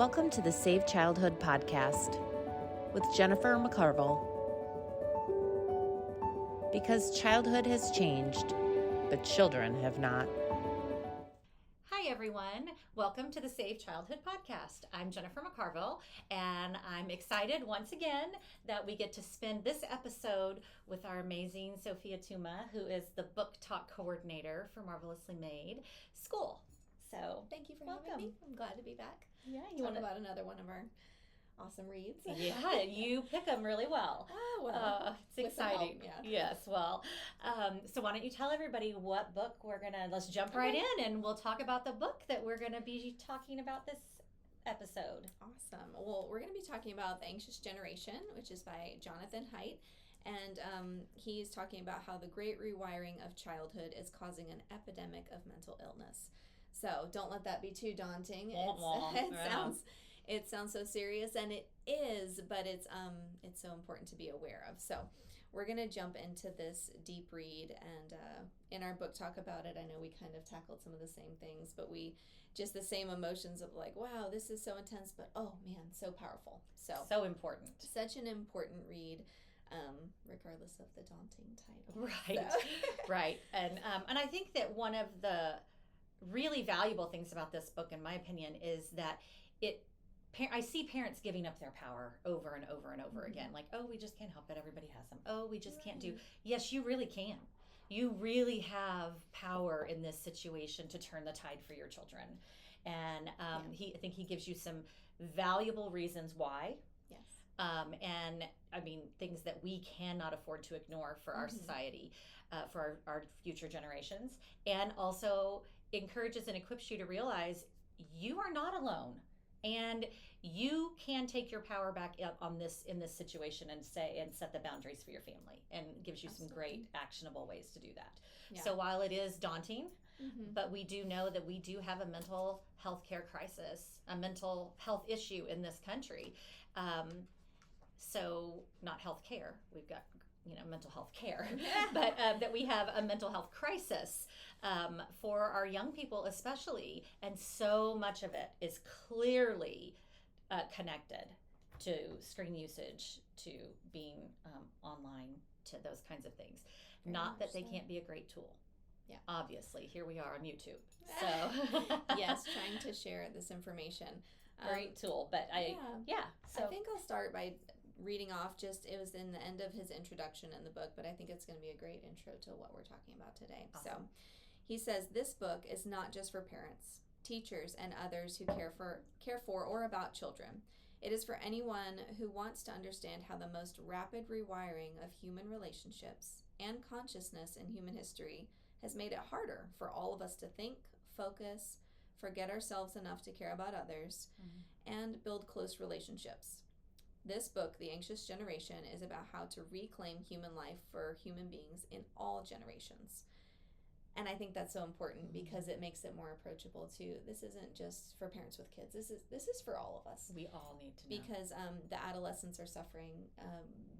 Welcome to the Save Childhood podcast with Jennifer McCarville. Because childhood has changed, but children have not. Hi, everyone. Welcome to the Save Childhood podcast. I'm Jennifer McCarville, and I'm excited once again that we get to spend this episode with our amazing Sophia Tuma, who is the book talk coordinator for Marvelously Made School. So thank you for welcome. having me. I'm glad to be back. Yeah, you want about another one of our awesome reads. Yeah, you pick them really well. Oh, well. It's exciting. Help, yeah. Yes, well, so why don't you tell everybody what book let's jump right in and we'll talk about the book that we're going to be talking about this episode. Awesome. Well, we're going to be talking about The Anxious Generation, which is by Jonathan Haidt. And he's talking about how the great rewiring of childhood is causing an epidemic of mental illness. So don't let that be too daunting. It sounds so serious, and it is, but it's so important to be aware of. So we're going to jump into this deep read, and in our book talk about it, I know we kind of tackled some of the same things, but just the same emotions of like, wow, this is so intense, but oh man, so powerful. So important. Such an important read. Regardless of the daunting title. Right, so. Right. And I think that one of the really valuable things about this book, in my opinion, is that I see parents giving up their power over and over and over again. Like, oh, we just can't help it. Everybody has them. Oh, we just can't do. Yes, you really can. You really have power in this situation to turn the tide for your children. And I think he gives you some valuable reasons why. Yes. And I mean, things that we cannot afford to ignore for our society, for our future generations, and also encourages and equips you to realize you are not alone, and you can take your power back in this situation and set the boundaries for your family, and gives you some great actionable ways to do that. Yeah. So while it is daunting, but we do know that we do have a mental health care crisis, a mental health issue in this country. So not health care, we've got mental health care, but that we have a mental health crisis for our young people especially, and so much of it is clearly connected to screen usage, to being online, to those kinds of things. Not that they can't be a great tool. Yeah. Obviously, here we are on YouTube. So yes, trying to share this information. Great tool, but So I think I'll start by reading off it was in the end of his introduction in the book, but I think it's going to be a great intro to what we're talking about today. Awesome. So he says, this book is not just for parents, teachers, and others who care for or about children. It is for anyone who wants to understand how the most rapid rewiring of human relationships and consciousness in human history has made it harder for all of us to think, focus, forget ourselves enough to care about others, and build close relationships. This book, The Anxious Generation, is about how to reclaim human life for human beings in all generations. And I think that's so important because it makes it more approachable too. This isn't just for parents with kids. This is for all of us. We all need to know. Because the adolescents are suffering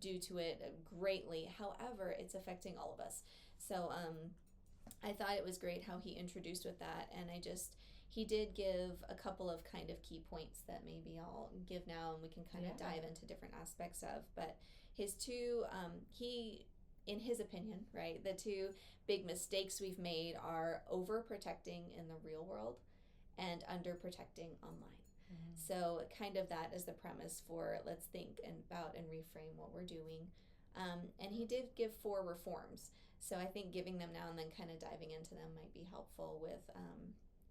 due to it greatly. However, it's affecting all of us. So I thought it was great how he introduced with that. And he did give a couple of kind of key points that maybe I'll give now, and we can kind of dive into different aspects of. But his two, in his opinion, right, the two big mistakes we've made are overprotecting in the real world and underprotecting online. So kind of that is the premise for let's think about and reframe what we're doing. And he did give 4 reforms. So I think giving them now and then kind of diving into them might be helpful with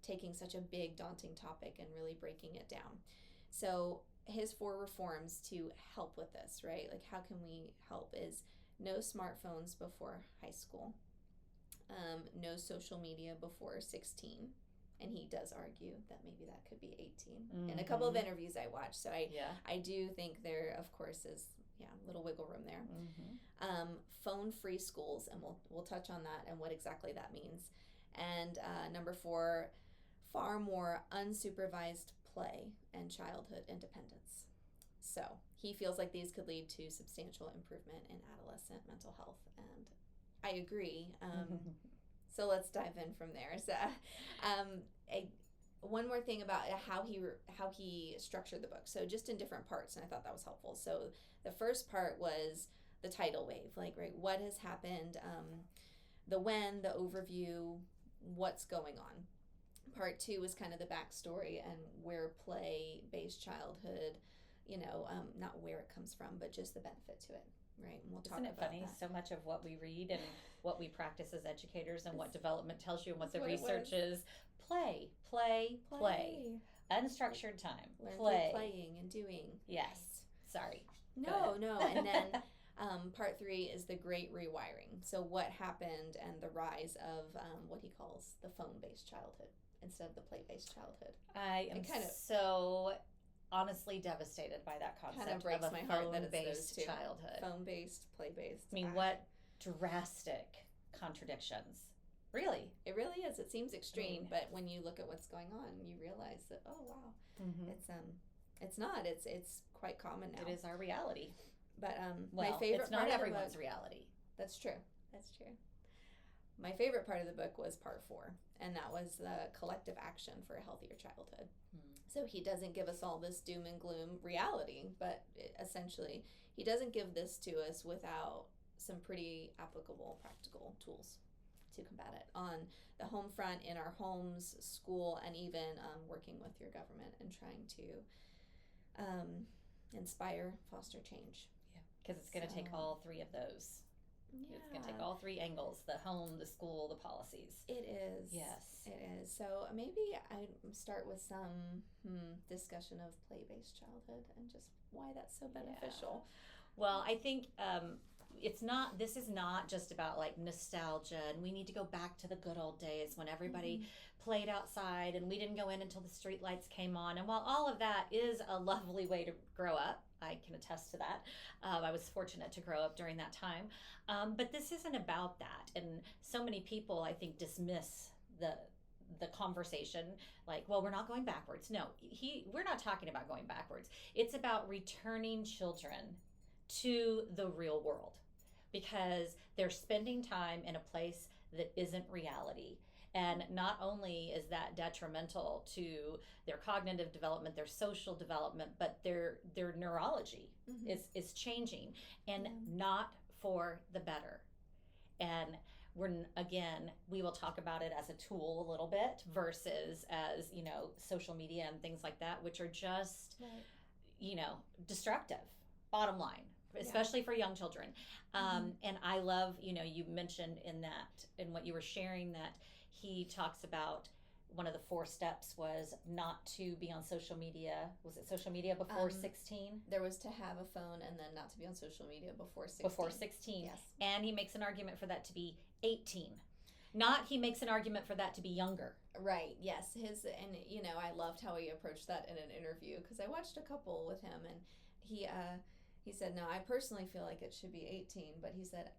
taking such a big, daunting topic and really breaking it down. So his 4 reforms to help with this, right? Like, how can we help is no smartphones before high school, no social media before 16. And he does argue that maybe that could be 18 in a couple of interviews I watched. So I do think there, of course, is a little wiggle room there. Phone-free schools, and we'll touch on that and what exactly that means. And number 4, far more unsupervised play and childhood independence. So he feels like these could lead to substantial improvement in adolescent mental health, and I agree. So let's dive in from there. So one more thing about how he structured the book. So just in different parts, and I thought that was helpful. So the first part was the tidal wave, like, right, what has happened, the when, the overview, what's going on. Part 2 was kind of the backstory and where play-based childhood, not where it comes from, but just the benefit to it, right? And we'll talk Isn't it about funny? that. So much of what we read and what we practice as educators and what development tells you and what the That's what it research was. is, play. Unstructured time. Learn Play. through playing and doing. Yes. Sorry. No. And then part 3 is the great rewiring. So what happened and the rise of what he calls the phone-based childhood instead of the play-based childhood. I am so honestly devastated by that concept Kind of breaks of a my heart that it's those phone-based two. childhood. Phone-based, play-based. I mean, what drastic contradictions. Really. It really is. It seems extreme, but when you look at what's going on, you realize that, oh wow, it's not. It's quite common now. It is our reality. But well, my favorite it's not part of everyone's the book, reality. That's true. My favorite part of the book was part 4, and that was the collective action for a healthier childhood. So he doesn't give us all this doom and gloom reality, but essentially he doesn't give this to us without some pretty applicable practical tools to combat it on the home front, in our homes, school, and even working with your government and trying to inspire, foster change. Yeah, because it's going to take all 3 of those. Yeah. It's going to take all 3 angles, the home, the school, the policies. It is. Yes. It is. So maybe I start with some discussion of play-based childhood and just why that's so beneficial. Yeah. Well, I think this is not just about like nostalgia and we need to go back to the good old days when everybody played outside and we didn't go in until the street lights came on. And while all of that is a lovely way to grow up, I can attest to that. I was fortunate to grow up during that time. But this isn't about that. And so many people, I think, dismiss the conversation like, well, we're not going backwards. No, we're not talking about going backwards. It's about returning children to the real world because they're spending time in a place that isn't reality. And not only is that detrimental to their cognitive development, their social development, but their neurology is changing and not for the better. And we will talk about it as a tool a little bit versus as, social media and things like that, which are just, destructive, bottom line, especially for young children. And I love, you mentioned in what you were sharing that he talks about one of the 4 steps was not to be on social media. Was it social media before 16? There was to have a phone and then not to be on social media before 16. Before 16. Yes. And he makes an argument for that to be 18. Not he makes an argument for that to be younger. Right, yes. I loved how he approached that in an interview because I watched a couple with him and he said, no, I personally feel like it should be 18, but he said,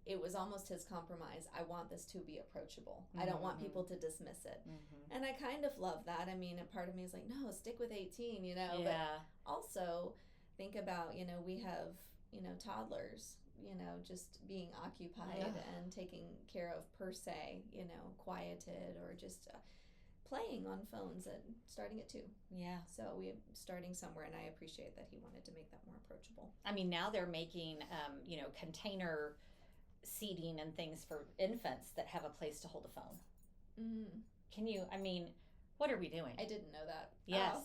it was almost his compromise. I want this to be approachable. I don't want people to dismiss it. And I kind of love that. I mean, a part of me is like, no, stick with 18, Yeah. But also think about, we have, toddlers, just being occupied and taken care of per se, quieted or just playing on phones and starting at 2. Yeah. So we're starting somewhere, and I appreciate that he wanted to make that more approachable. I mean, now they're making, container seating and things for infants that have a place to hold a phone. What are we doing? I didn't know that. Yes.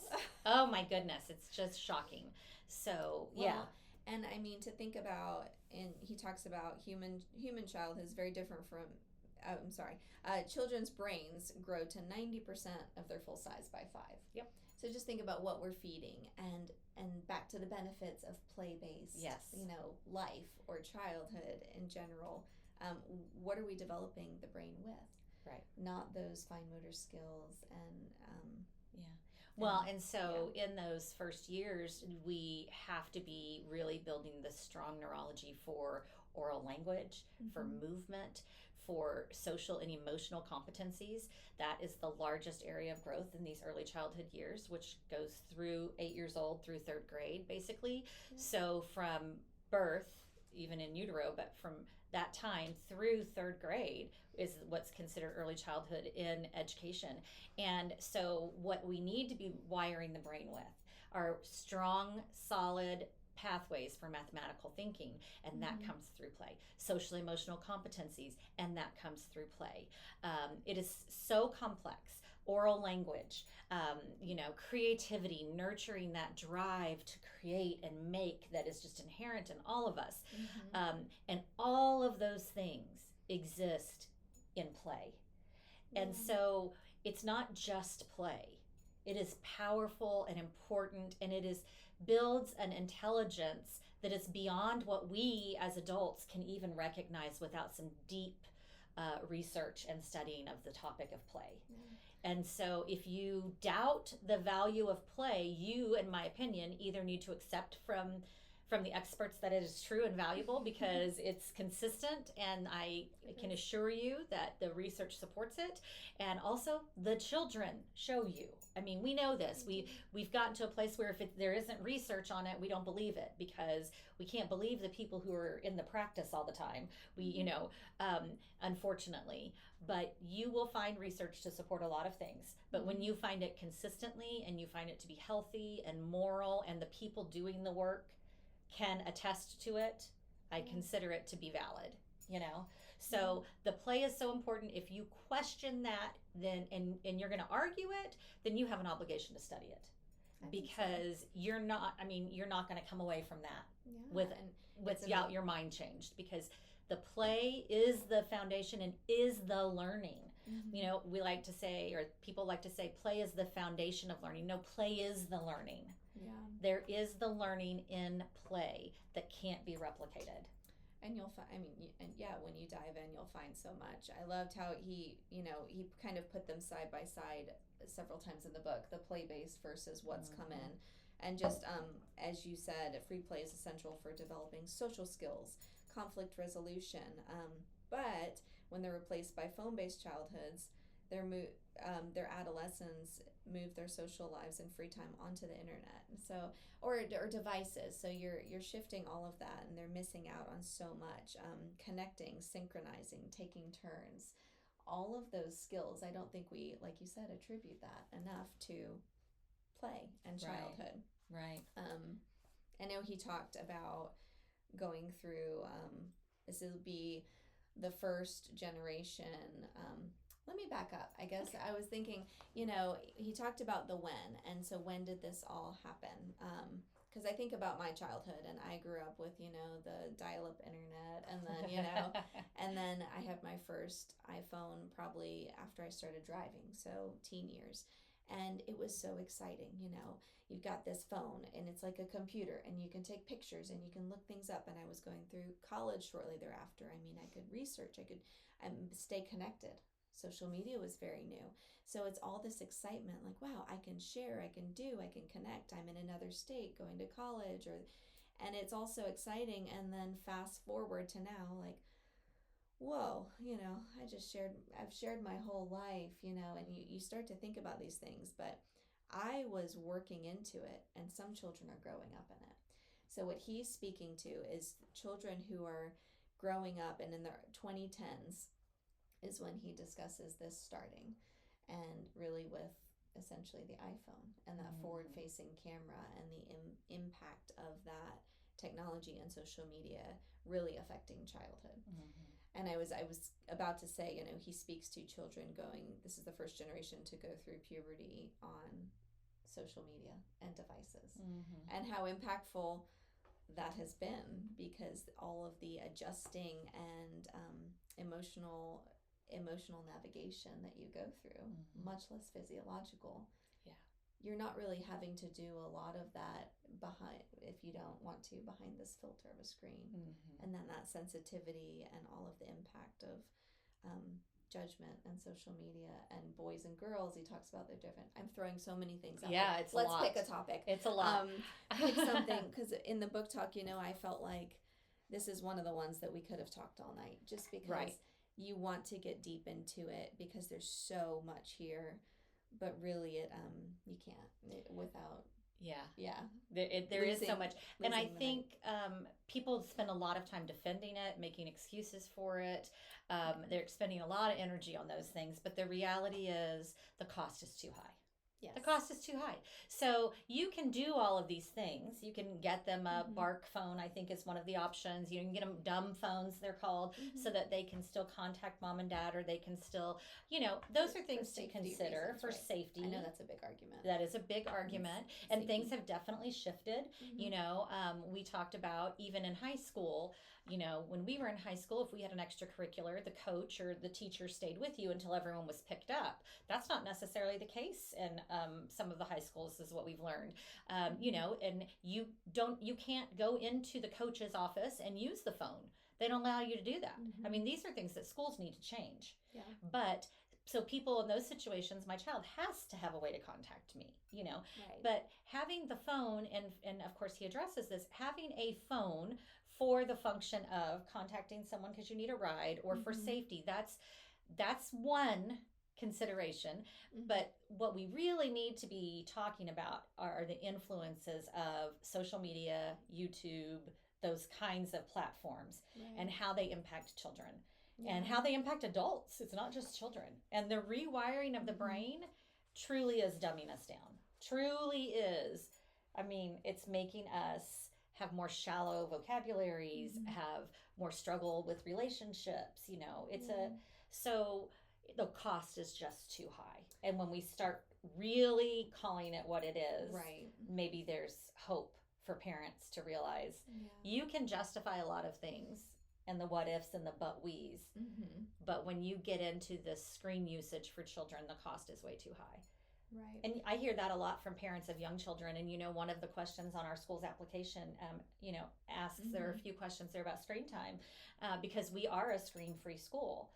Oh my goodness. It's just shocking. So, yeah. And I mean, to think about, and he talks about human childhood is very different from, children's brains grow to 90% of their full size by 5. Yep. So just think about what we're feeding and back to the benefits of play-based, life or childhood in general. What are we developing the brain with? Right. Not those fine motor skills and in those first years, we have to be really building the strong neurology for oral language, for movement, for social and emotional competencies. That is the largest area of growth in these early childhood years, which goes through 8 years old through 3rd grade, basically. Yeah. So from birth even in utero, but from that time through third grade is what's considered early childhood in education. And so what we need to be wiring the brain with are strong, solid pathways for mathematical thinking, and that comes through play. Social emotional competencies, and that comes through play. It is so complex. Oral language, creativity, nurturing that drive to create and make that is just inherent in all of us. And all of those things exist in play. And so it's not just play. It is powerful and important, and it builds an intelligence that is beyond what we as adults can even recognize without some deep research and studying of the topic of play. And so if you doubt the value of play, you, in my opinion, either need to accept from the experts that it is true and valuable because it's consistent, and I can assure you that the research supports it, and also the children show you. I mean, we know this. We've gotten to a place where if there isn't research on it, we don't believe it, because we can't believe the people who are in the practice all the time. Unfortunately, but you will find research to support a lot of things. But when you find it consistently and you find it to be healthy and moral, and the people doing the work can attest to it, I consider it to be valid, So the play is so important. If you question that, then and you're going to argue it, then you have an obligation to study it, because you're not going to come away from that without your mind changed, because the play is the foundation and is the learning. We like to say, or people like to say, play is the foundation of learning. No, play is the learning. There is the learning in play that can't be replicated. And you'll find, when you dive in, you'll find so much. I loved how he kind of put them side by side several times in the book, the play-based versus what's come in. And just, as you said, free play is essential for developing social skills, conflict resolution. But when they're replaced by phone-based childhoods, their adolescents move their social lives and free time onto the internet, or devices. So you're shifting all of that, and they're missing out on so much. Connecting, synchronizing, taking turns, all of those skills. I don't think we, like you said, attribute that enough to play and childhood. Right. I know he talked about going through. This will be the first generation. Let me back up. I guess I was thinking, he talked about the when. And so when did this all happen? Because I think about my childhood, and I grew up with, the dial-up internet. And then, and then I had my first iPhone probably after I started driving. So teen years. And it was so exciting. You've got this phone, and it's like a computer, and you can take pictures, and you can look things up. And I was going through college shortly thereafter. I could research. I could stay connected. Social media was very new. So it's all this excitement, like, wow, I can share, I can connect. I'm in another state going to college, and it's also exciting. And then fast forward to now, like, whoa, I've shared my whole life, and you start to think about these things. But I was working into it, and some children are growing up in it. So what he's speaking to is children who are growing up, and in their 2010s is when he discusses this starting, and really with essentially the iPhone and that forward-facing camera and the impact of that technology and social media really affecting childhood. And I was about to say, he speaks to children this is the first generation to go through puberty on social media and devices, and how impactful that has been, because all of the adjusting and emotional navigation that you go through, much less physiological. You're not really having to do a lot of that if you don't want to, behind this filter of a screen. And then that sensitivity and all of the impact of judgment and social media and boys and girls. He talks about they're different. I'm throwing so many things out there. It's a lot. Let's pick a topic. It's a lot. Pick something, because in the book talk, I felt like this is one of the ones that we could have talked all night, just because you want to get deep into it, because there's so much here, but really you can't without Yeah. There is so much. And I think people spend a lot of time defending it, making excuses for it. They're expending a lot of energy on those things. But the reality is the cost is too high. Yes. The cost is too high. So you can do all of these things. You can get them a bark phone, I think is one of the options. You can get them dumb phones, they're called, so that they can still contact mom and dad, or they can still, those are things to consider for safety. I know that's a big argument. That is a big argument. And things have definitely shifted. We talked about even in high school, when we were in high school, if we had an extracurricular, the coach or the teacher stayed with you until everyone was picked up. That's not necessarily the case in some of the high schools, is what we've learned. And you can't go into the coach's office and use the phone. They don't allow you to do that. I mean, these are things that schools need to change. Yeah. But so people in those situations, my child has to have a way to contact me, Right. But having the phone, and of course he addresses this, having a phone for the function of contacting someone because you need a ride or for safety, that's one consideration. But what we really need to be talking about are the influences of social media, YouTube, those kinds of platforms, and how they impact children. And how they impact adults. It's not just children. And the rewiring of the brain truly is dumbing us down. Truly is. I mean, it's making us have more shallow vocabularies, have more struggle with relationships. So the cost is just too high. And when we start really calling it what it is, maybe there's hope for parents to realize you can justify a lot of things and the what ifs and the but we's. But when you get into the screen usage for children, the cost is way too high. Right. And I hear that a lot from parents of young children. And, one of the questions on our school's application, asks, there are a few questions there about screen time, because we are a screen-free school.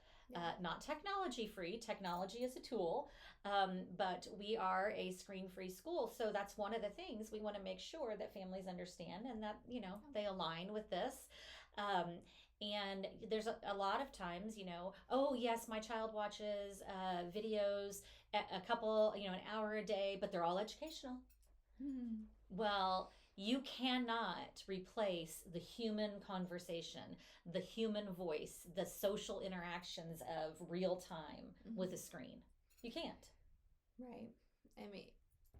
Not technology free. Technology is a tool, but we are a screen-free school. So that's one of the things we want to make sure that families understand and that, they align with this. And there's a lot of times, oh yes, my child watches videos a couple, an hour a day, but they're all educational. Well, you cannot replace the human conversation, the human voice, the social interactions of real time with a screen. You can't. Right. I mean,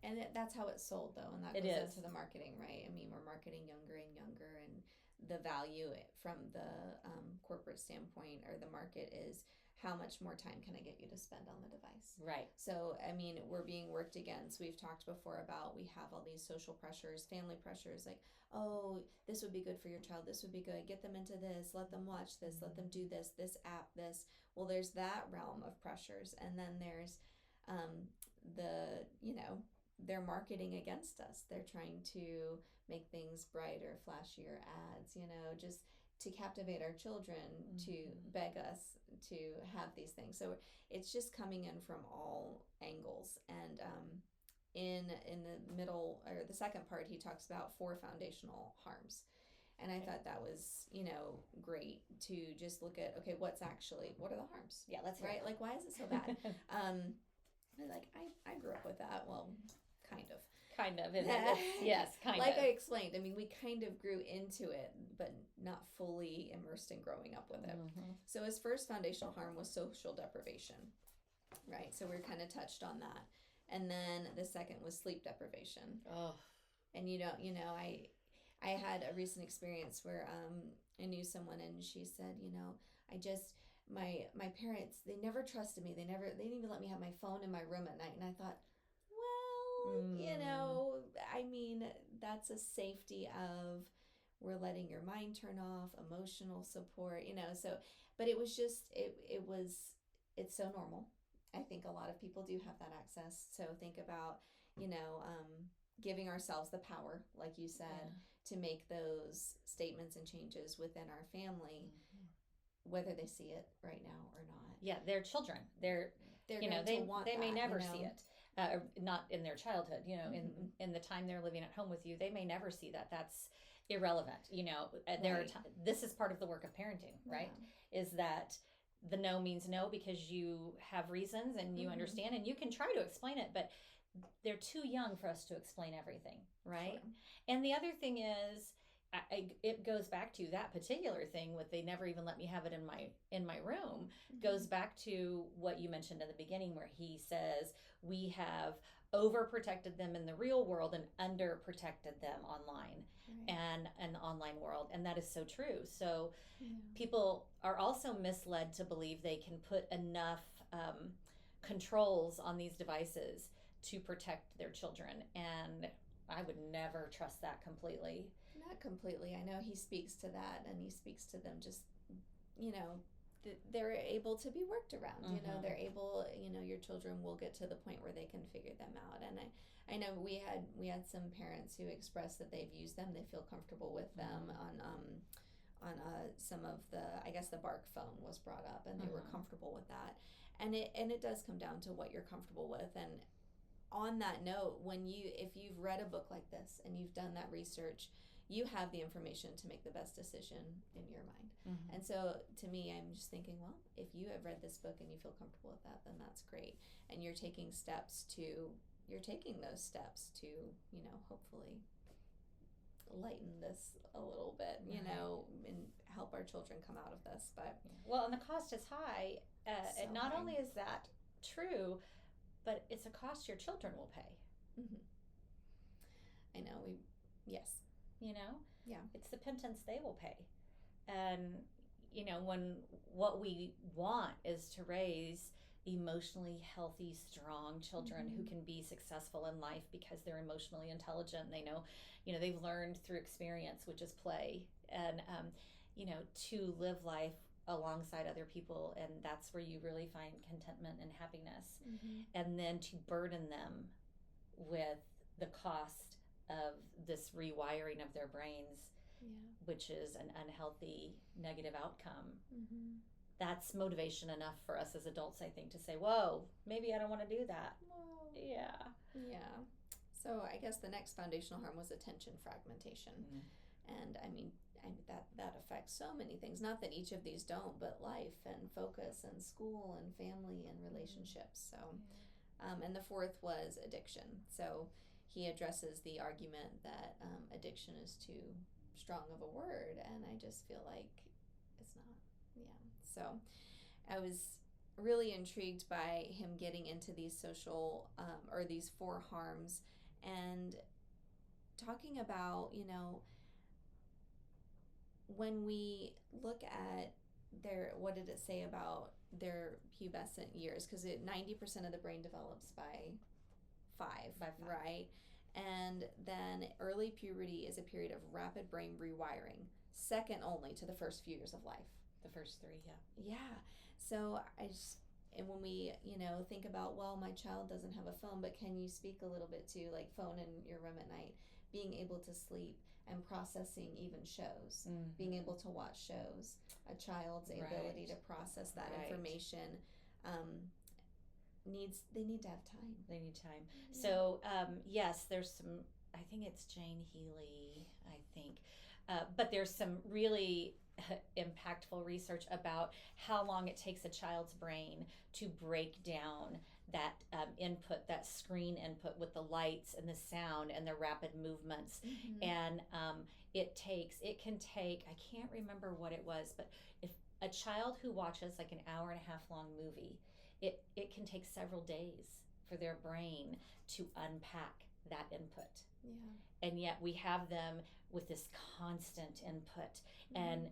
and that's how it's sold, though, and that goes into the marketing, right? I mean, we're marketing younger and younger, and the value from the corporate standpoint or the market is how much more time can I get you to spend on the device? Right. So, I mean, we're being worked against. We've talked before about we have all these social pressures, family pressures, like, oh, this would be good for your child. This would be good. Get them into this. Let them watch this. Let them do this app, this. Well, there's that realm of pressures. And then there's they're marketing against us. They're trying to make things brighter, flashier ads, just to captivate our children, to beg us to have these things. So it's just coming in from all angles. And in the middle, or the second part, he talks about 4 foundational harms. And I thought that was, great to just look at, okay, what are the harms? Yeah, let's hear right. it. Like, why is it so bad? I grew up with that. Well, kind of. Yes, kind like of. I explained, I mean, we kind of grew into it, but not fully immersed in growing up with it. So his first foundational harm was social deprivation, right? So we kind of touched on that. And then the second was sleep deprivation. Oh. And I had a recent experience where I knew someone, and she said, my parents, they never trusted me. They didn't even let me have my phone in my room at night. And I thought, I mean, that's a safety of, we're letting your mind turn off, emotional support, so, but it was just, it's so normal. I think a lot of people do have that access. So think about, giving ourselves the power, like you said, to make those statements and changes within our family, whether they see it right now or not. Yeah, they're children. They're they may never see it. Not in their childhood, in the time they're living at home with you, they may never see that. That's irrelevant. There are this is part of the work of parenting, right? Is that the no means no because you have reasons and you understand and you can try to explain it, but they're too young for us to explain everything, right? Sure. And the other thing is, it goes back to that particular thing with they never even let me have it in my room. Goes back to what you mentioned in the beginning, where he says we have overprotected them in the real world and underprotected them online, Right. and an online world, and that is so true. So Yeah. people are also misled to believe they can put enough controls on these devices to protect their children, and I would never trust that completely. Not completely. I know he speaks to that, and he speaks to them just, you know, they're able to be worked around. You know, they're able. You know, your children will get to the point where they can figure them out. And I know we had some parents who expressed that they've used them. They feel comfortable with them on some of the, I guess the Bark phone was brought up, and they were comfortable with that. And it does come down to what you're comfortable with. And on that note, if you've read a book like this and you've done that research, you have the information to make the best decision in your mind. And so to me, I'm just thinking, well, if you have read this book and you feel comfortable with that, then that's great. And you're taking those steps to, you know, hopefully lighten this a little bit, you know, and help our children come out of this. But well, and the cost is high. So and not high. only is that true, but it's a cost your children will pay. I know yes. You know? Yeah. It's the penance they will pay. And, you know, when what we want is to raise emotionally healthy, strong children who can be successful in life because they're emotionally intelligent. They know, you know, they've learned through experience, which is play, and, you know, to live life alongside other people. And that's where you really find contentment and happiness. And then to burden them with the cost of this rewiring of their brains, which is an unhealthy negative outcome. That's motivation enough for us as adults, I think, to say, whoa, maybe I don't want to do that. Whoa. Yeah. So I guess the next foundational harm was attention fragmentation. And I mean that affects so many things. Not that each of these don't, but life and focus and school and family and relationships. So and the fourth was addiction. So he addresses the argument that addiction is too strong of a word, and I just feel like it's not. So I was really intrigued by him getting into these social or these four harms, and talking about, you know, when we look at what did it say about their pubescent years, because 90% of the brain develops by five, right? And then early puberty is a period of rapid brain rewiring, second only to the first few years of life. The first three, yeah. So and when we, you know, think about, well, my child doesn't have a phone, but can you speak a little bit to, like, phone in your room at night, being able to sleep and processing even shows, being able to watch shows, a child's ability to process that information, they need to have time. They need time. So yes, there's some, I think it's Jane Healy, but there's some really impactful research about how long it takes a child's brain to break down that input, that screen input with the lights and the sound and the rapid movements. And it can take, I can't remember what it was, but if a child who watches like an hour and a half long movie, it can take several days for their brain to unpack that input. And yet we have them with this constant input and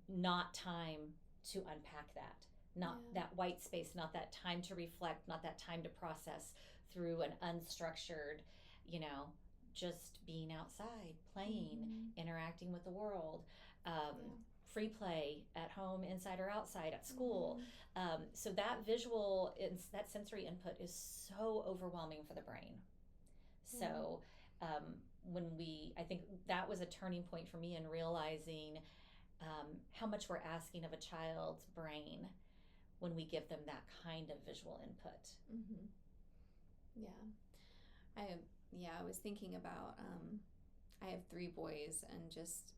not time to unpack that, not that white space, not that time to reflect, not that time to process through an unstructured, you know, just being outside, playing, interacting with the world, free play at home, inside or outside, at school. So that that sensory input is so overwhelming for the brain. So I think that was a turning point for me in realizing how much we're asking of a child's brain when we give them that kind of visual input. I was thinking about, I have 3 boys, and just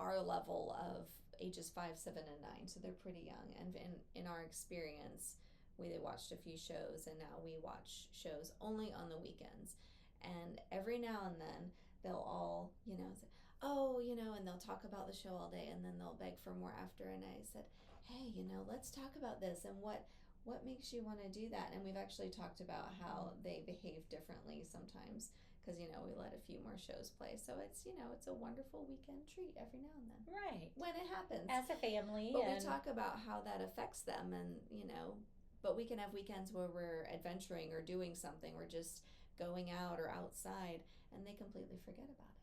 our level of ages 5, 7, and 9, so they're pretty young, and in our experience, we watched a few shows, and now we watch shows only on the weekends. And every now and then they'll all, say, oh, and they'll talk about the show all day, and then they'll beg for more after. And I said, hey, let's talk about this, and what makes you want to do that? And we've actually talked about how they behave differently sometimes, because we let a few more shows play. So it's it's a wonderful weekend treat every now and then, Right, when it happens as a family. But we talk about how that affects them, and but we can have weekends where we're adventuring or doing something, or just going out or outside, and they completely forget about it.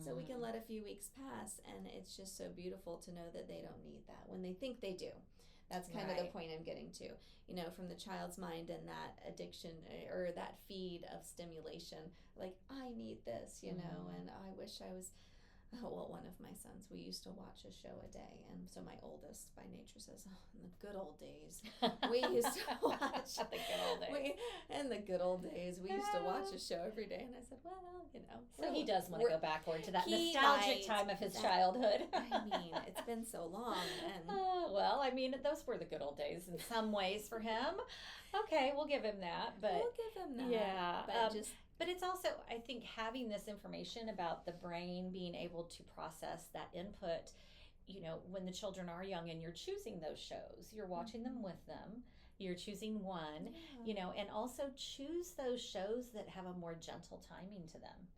So we can let a few weeks pass, and it's just so beautiful to know that they don't need that when they think they do. That's kind of the point I'm getting to, from the child's mind, and that addiction or that feed of stimulation, like, I need this, and I wish I was, well, one of my sons, we used to watch a show a day, and so my oldest by nature says, in the good old days, we used to watch the good old days. In the good old days, we used to watch a show every day, and I said, well, So he does want to go backward to that nostalgic time of his childhood. I mean, it's been so long. And well, I mean, those were the good old days in some ways for him. Okay, we'll give him that. But we'll give him that. Yeah. But it's also, I think, having this information about the brain being able to process that input, when the children are young and you're choosing those shows, you're watching them with them, you're choosing one, and also choose those shows that have a more gentle timing to them,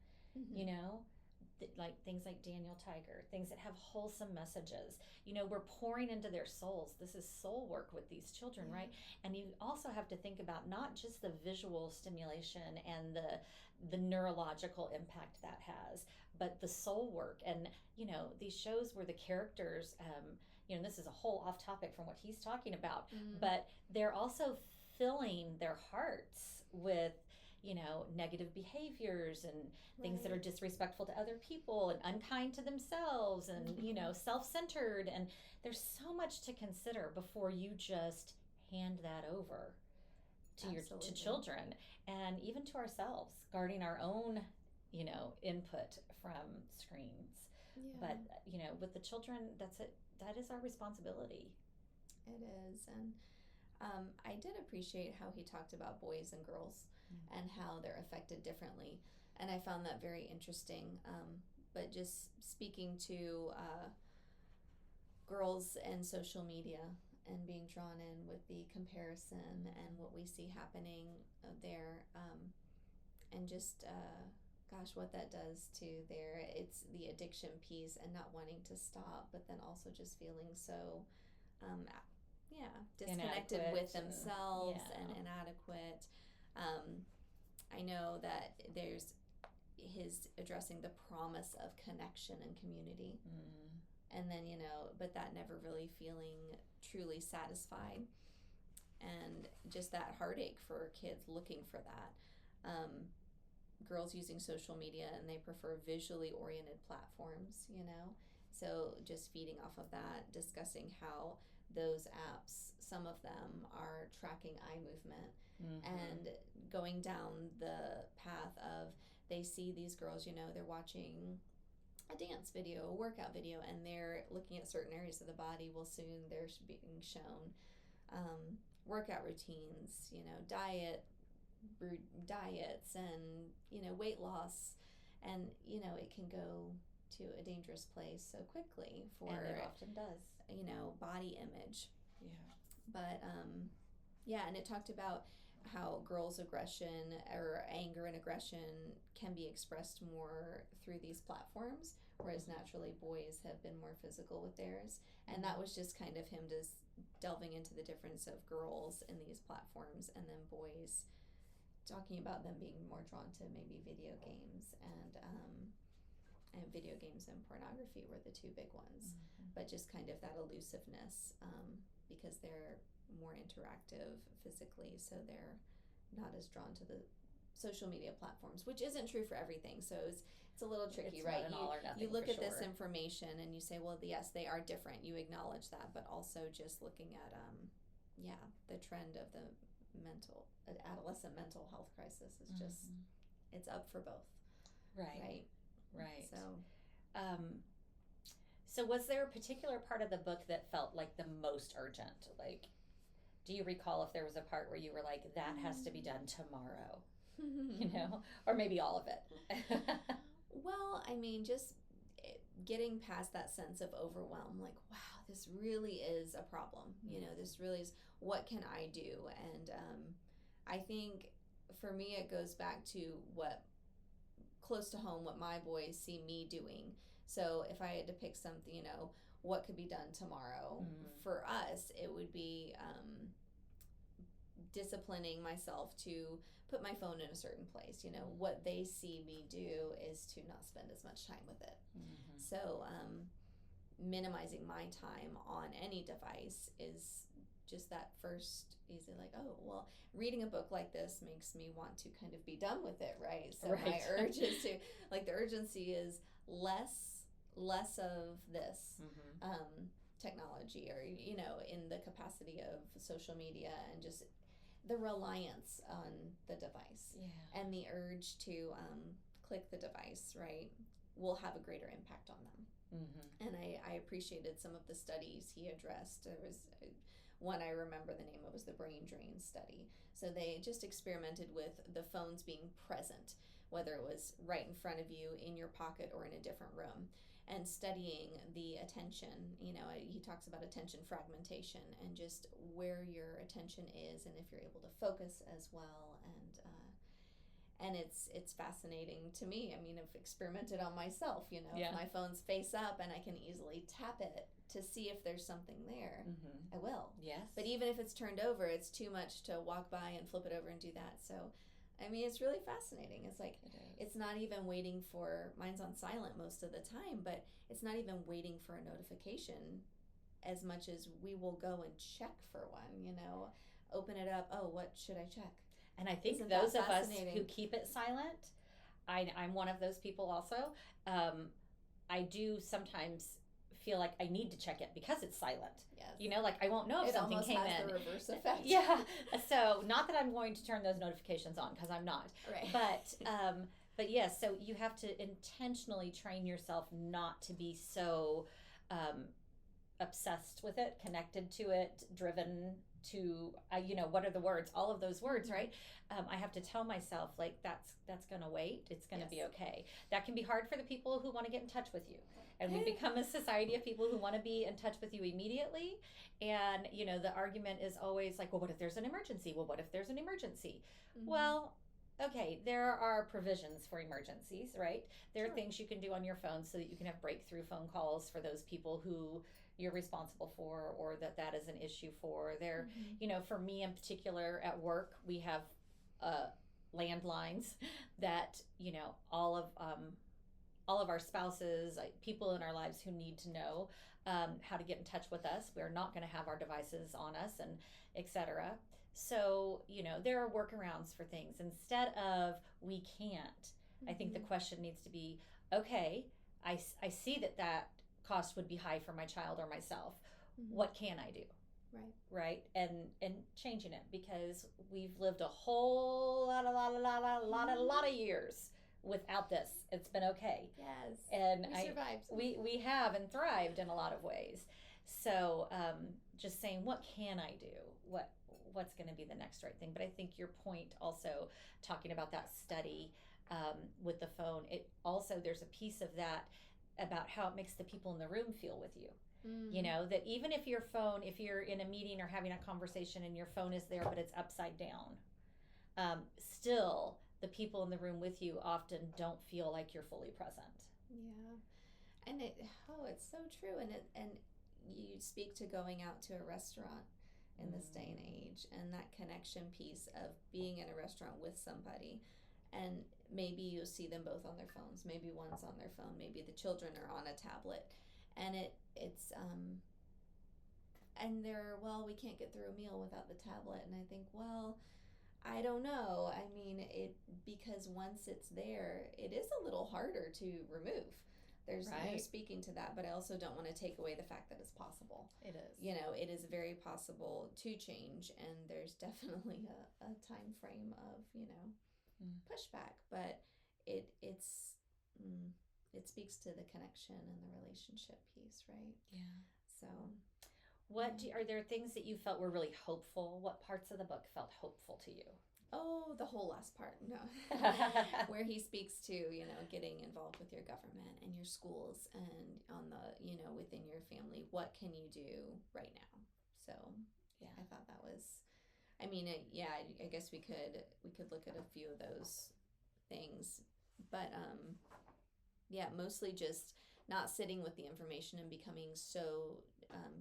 like things like Daniel Tiger, things that have wholesome messages. We're pouring into their souls. This is soul work with these children, right? And you also have to think about not just the visual stimulation and the neurological impact that has, but the soul work. And these shows where the characters, this is a whole off topic from what he's talking about, but they're also filling their hearts with negative behaviors and things that are disrespectful to other people and unkind to themselves and, self-centered. And there's so much to consider before you just hand that over to children, and even to ourselves, guarding our own, input from screens. Yeah. But, with the children, that's it. That is our responsibility. It is. And I did appreciate how he talked about boys and girls and how they're affected differently. And I found that very interesting. But just speaking to girls and social media and being drawn in with the comparison and what we see happening there, and just, what that does to it's the addiction piece and not wanting to stop, but then also just feeling so disconnected with themselves and inadequate. I know that there's his addressing the promise of connection and community, and then but that never really feeling truly satisfied, and just that heartache for kids looking for that. Girls using social media, and they prefer visually oriented platforms, so just feeding off of that, discussing how those apps, some of them are tracking eye movement, and going down the path of, they see these girls, they're watching a dance video, a workout video, and they're looking at certain areas of the body. Well, soon they're being shown workout routines, diets, and weight loss, and it can go to a dangerous place so quickly for, and it often does, body image. But and it talked about how girls' aggression or anger and aggression can be expressed more through these platforms, whereas naturally boys have been more physical with theirs. And that was just kind of him just delving into the difference of girls in these platforms, and then boys talking about them being more drawn to maybe video games, and video games and pornography were the two big ones. But just kind of that elusiveness, because they're more interactive physically, so they're not as drawn to the social media platforms, which isn't true for everything. So it's a little tricky, right? You look at this information and you say, well, yes, they are different. You acknowledge that, but also just looking at the trend of the adolescent mental health crisis is just, it's up for both. Right. So was there a particular part of the book that felt like the most urgent? Like, Do you recall if there was a part where you were like, that has to be done tomorrow? Or maybe all of it. Well, I mean, just getting past that sense of overwhelm, like, wow, this really is a problem. This really is, what can I do? And I think for me, it goes back to what close to home, what my boys see me doing. So if I had to pick something, what could be done tomorrow for us, it would be disciplining myself to put my phone in a certain place. What they see me do is to not spend as much time with it. So minimizing my time on any device is just that first easy, like, oh, well, reading a book like this makes me want to kind of be done with it, right? So my urge is to, like, the urgency is less of this technology, or in the capacity of social media, and just the reliance on the device and the urge to click the device, right, will have a greater impact on them. And I appreciated some of the studies he addressed. There was one I remember the name of, was the brain drain study. So they just experimented with the phones being present, whether it was right in front of you, in your pocket, or in a different room, and studying the attention. He talks about attention fragmentation and just where your attention is, and if you're able to focus as well. And it's fascinating to me. I mean, I've experimented on myself, if my phone's face up and I can easily tap it to see if there's something there, I will. Yes. But even if it's turned over, it's too much to walk by and flip it over and do that. So, I mean, it's really fascinating. It's like, it's not even waiting for, mine's on silent most of the time, but it's not even waiting for a notification as much as we will go and check for one, open it up. Oh, what should I check? And I think those of us who keep it silent, I'm one of those people also. I do sometimes feel like I need to check it because it's silent. Yes. Like I won't know if something came in. It almost has the reverse effect. Yeah. So not that I'm going to turn those notifications on, because I'm not. Right. But yes, so you have to intentionally train yourself not to be so obsessed with it, connected to it, driven to what are the words, all of those words, right? I have to tell myself, like, that's gonna wait, it's gonna be okay. That can be hard for the people who want to get in touch with you, and we become a society of people who want to be in touch with you immediately. And the argument is always like, well, what if there's an emergency? Well, okay, there are provisions for emergencies, right? There are things you can do on your phone so that you can have breakthrough phone calls for those people who you're responsible for, or that is an issue for. There, for me in particular, at work, we have landlines that all of our spouses, people in our lives who need to know how to get in touch with us. We're not going to have our devices on us, and etc. So there are workarounds for things instead of we can't. I think the question needs to be, okay, I see that cost would be high for my child or myself. What can I do? Right. And changing it, because we've lived a whole lot of years without this. It's been okay. Yes. And we survived. We have, and thrived in a lot of ways. So just saying, what can I do? What's going to be the next right thing? But I think your point also, talking about that study with the phone, it also, there's a piece of that about how it makes the people in the room feel with you. That even if you're in a meeting or having a conversation and your phone is there but it's upside down, still the people in the room with you often don't feel like you're fully present. Yeah. And it's so true. And you speak to going out to a restaurant in this day and age, and that connection piece of being in a restaurant with somebody, and maybe you see them both on their phones, maybe one's on their phone, maybe the children are on a tablet, and it's and they're, well, we can't get through a meal without the tablet. And I think, well, I don't know. I mean, because once it's there, it is a little harder to remove. There's no speaking to that, but I also don't want to take away the fact that it's possible. It is. It is very possible to change, and there's definitely a time frame of, pushback, but it speaks to the connection and the relationship piece, right? Yeah. So, Are there things that you felt were really hopeful? What parts of the book felt hopeful to you? Oh, the whole last part, no. Where he speaks to, getting involved with your government and your schools and on the, within your family, what can you do right now? So Yeah. I thought that was, I guess we could look at a few of those things, but mostly just not sitting with the information and becoming so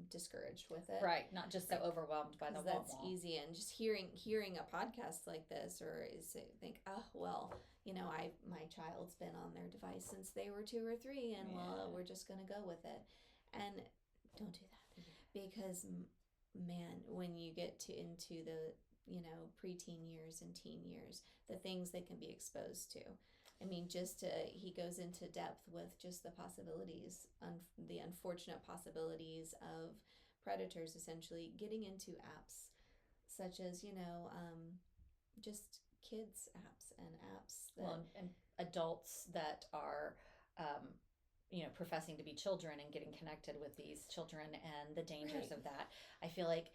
discouraged with it. Right, not just so overwhelmed by the that's wall. easy, and just hearing a podcast like this, or think, oh well, my child's been on their device since they were 2 or 3, and we're just gonna go with it, and don't do that, because man, when you get into the preteen years and teen years, the things they can be exposed to. He goes into depth with just the possibilities, the unfortunate possibilities of predators essentially getting into apps, such as, just kids apps and apps that... and adults that are, professing to be children and getting connected with these children and the dangers of that. I feel like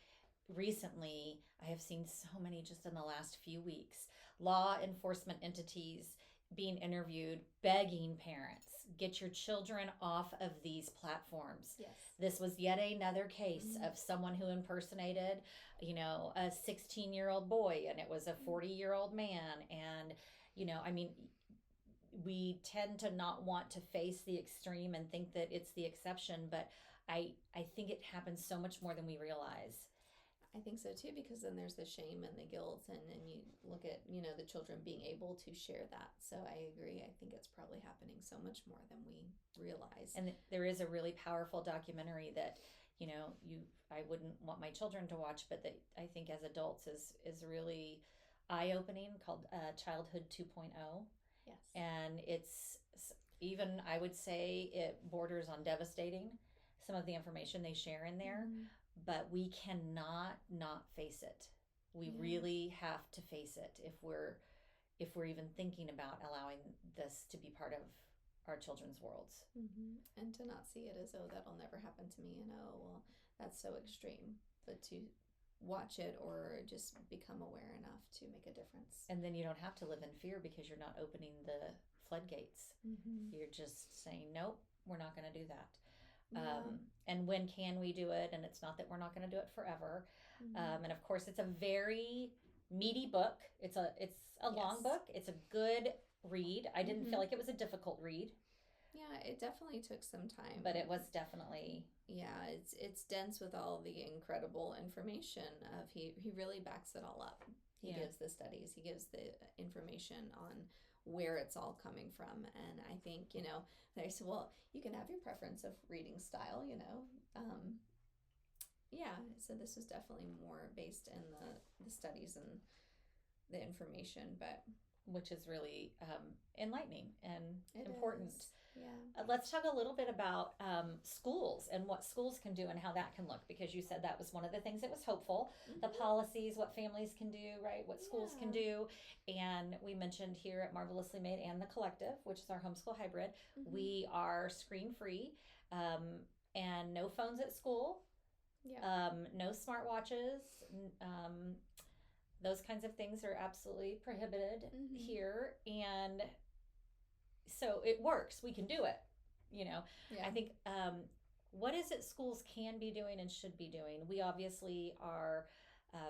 recently I have seen so many, just in the last few weeks, law enforcement entities being interviewed, begging parents, get your children off of these platforms. Yes. This was yet another case of someone who impersonated, a 16-year-old boy, and it was a 40-year-old man. And, we tend to not want to face the extreme and think that it's the exception, but I think it happens so much more than we realize. I think so too, because then there's the shame and the guilt, and then you look at, the children being able to share that. So I agree. I think it's probably happening so much more than we realize. And there is a really powerful documentary that, I wouldn't want my children to watch, but that I think as adults is really eye-opening, called Childhood 2.0. Yes. And it's even, I would say, it borders on devastating, some of the information they share in there. Mm-hmm. But we cannot not face it. We really have to face it if we're even thinking about allowing this to be part of our children's worlds. Mm-hmm. And to not see it as, oh, that'll never happen to me, and oh, well, that's so extreme. But to watch it or just become aware enough to make a difference. And then you don't have to live in fear, because you're not opening the floodgates. Mm-hmm. You're just saying, nope, we're not going to do that. Yeah. And when can we do it? And it's not that we're not going to do it forever. Mm-hmm. And of course, it's a very meaty book. It's a long book. It's a good read. I didn't feel like it was a difficult read. Yeah, it definitely took some time. But it was definitely... Yeah, it's dense with all the incredible information. He really backs it all up. He gives the studies. He gives the information on where it's all coming from. And I think, they say, well, you can have your preference of reading style, so this was definitely more based in the studies and the information, but which is really enlightening and important. Is. Yeah. Let's talk a little bit about schools and what schools can do and how that can look, because you said that was one of the things that was hopeful. Mm-hmm. The policies, what families can do, right? What schools can do. And we mentioned here at Marvelously Made and the Collective, which is our homeschool hybrid, we are screen-free and no phones at school, no smartwatches, those kinds of things are absolutely prohibited here. And so it works. We can do it, I think, what is it schools can be doing and should be doing? We obviously are,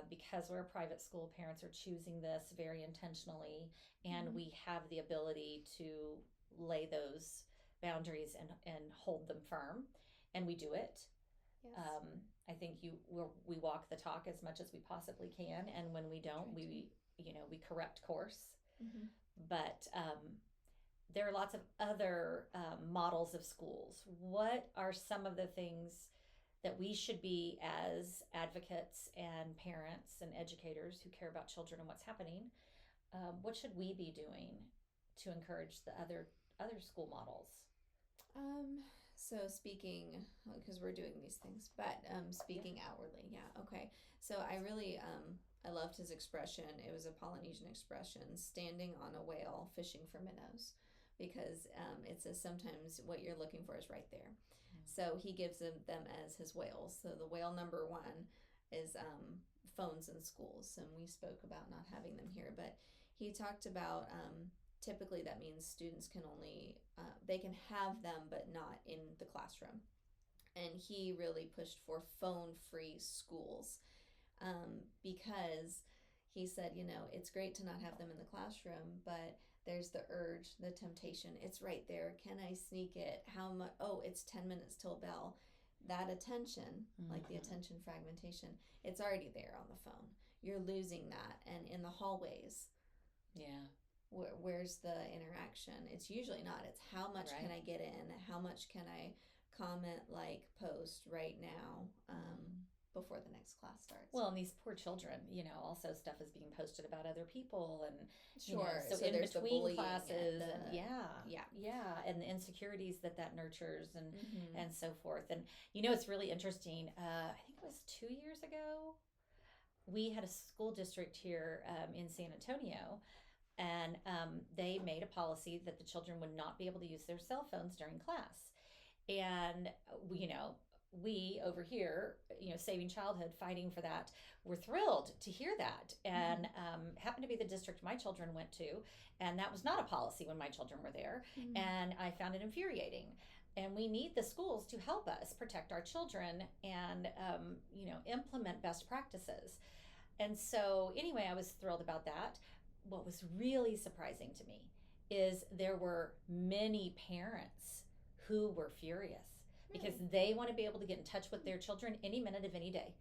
because we're a private school, parents are choosing this very intentionally, and we have the ability to lay those boundaries and hold them firm, and we do it. Yes. I think we walk the talk as much as we possibly can, and when we don't, we correct course. Mm-hmm. But there are lots of other models of schools. What are some of the things that we should be, as advocates and parents and educators who care about children and what's happening? What should we be doing to encourage the other school models? So speaking, because we're doing these things, but speaking outwardly, okay. So I really, I loved his expression. It was a Polynesian expression, standing on a whale fishing for minnows, because it says sometimes what you're looking for is right there. So he gives them as his whales. So the whale number one is phones in schools, and we spoke about not having them here, but he talked about typically that means students can only they can have them but not in the classroom, and he really pushed for phone-free schools because he said, it's great to not have them in the classroom, but there's the urge, the temptation. It's right there. Can I sneak it? How much? Oh, it's 10 minutes till bell. That attention, like the attention fragmentation, it's already there on the phone. You're losing that. And in the hallways, where's the interaction? It's usually not. It's how much can I get in? How much can I comment, like, post right now before the next class starts? Well, and these poor children, also stuff is being posted about other people, and sure. So in between classes, and the insecurities that nurtures, and so forth. And it's really interesting. I think it was 2 years ago, we had a school district here in San Antonio, and they made a policy that the children would not be able to use their cell phones during class. And we over here, Saving Childhood, fighting for that, we're thrilled to hear that. And happened to be the district my children went to, and that was not a policy when my children were there. And I found it infuriating. And we need the schools to help us protect our children and implement best practices. And so anyway, I was thrilled about that. What was really surprising to me is there were many parents who were furious because they want to be able to get in touch with their children any minute of any day.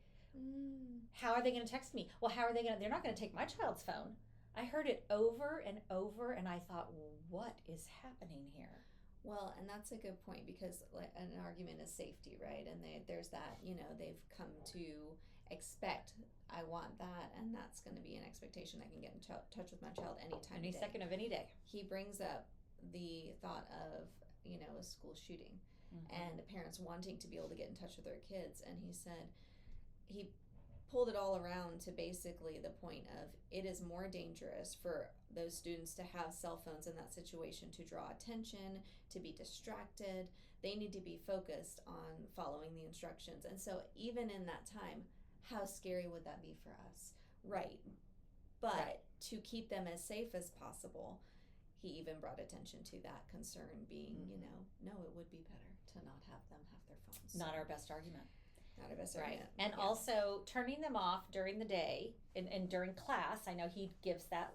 How are they going to text me? Well, they're not going to take my child's phone. I heard it over and over, and I thought, what is happening here? Well, and that's a good point, because an argument is safety, right? And there's that, they've come to expect, I want that, and that's going to be an expectation. I can get in touch with my child anytime, any second of any day. He brings up the thought of, a school shooting and parents wanting to be able to get in touch with their kids. And he said, he pulled it all around to basically the point of, it is more dangerous for those students to have cell phones in that situation, to draw attention, to be distracted. They need to be focused on following the instructions. And so even in that time, how scary would that be for us? Right. But to keep them as safe as possible, he even brought attention to that concern being, no, it would be better to not have them have their phones. Not our best argument. Not our best argument. And also turning them off during the day and during class. I know he gives that,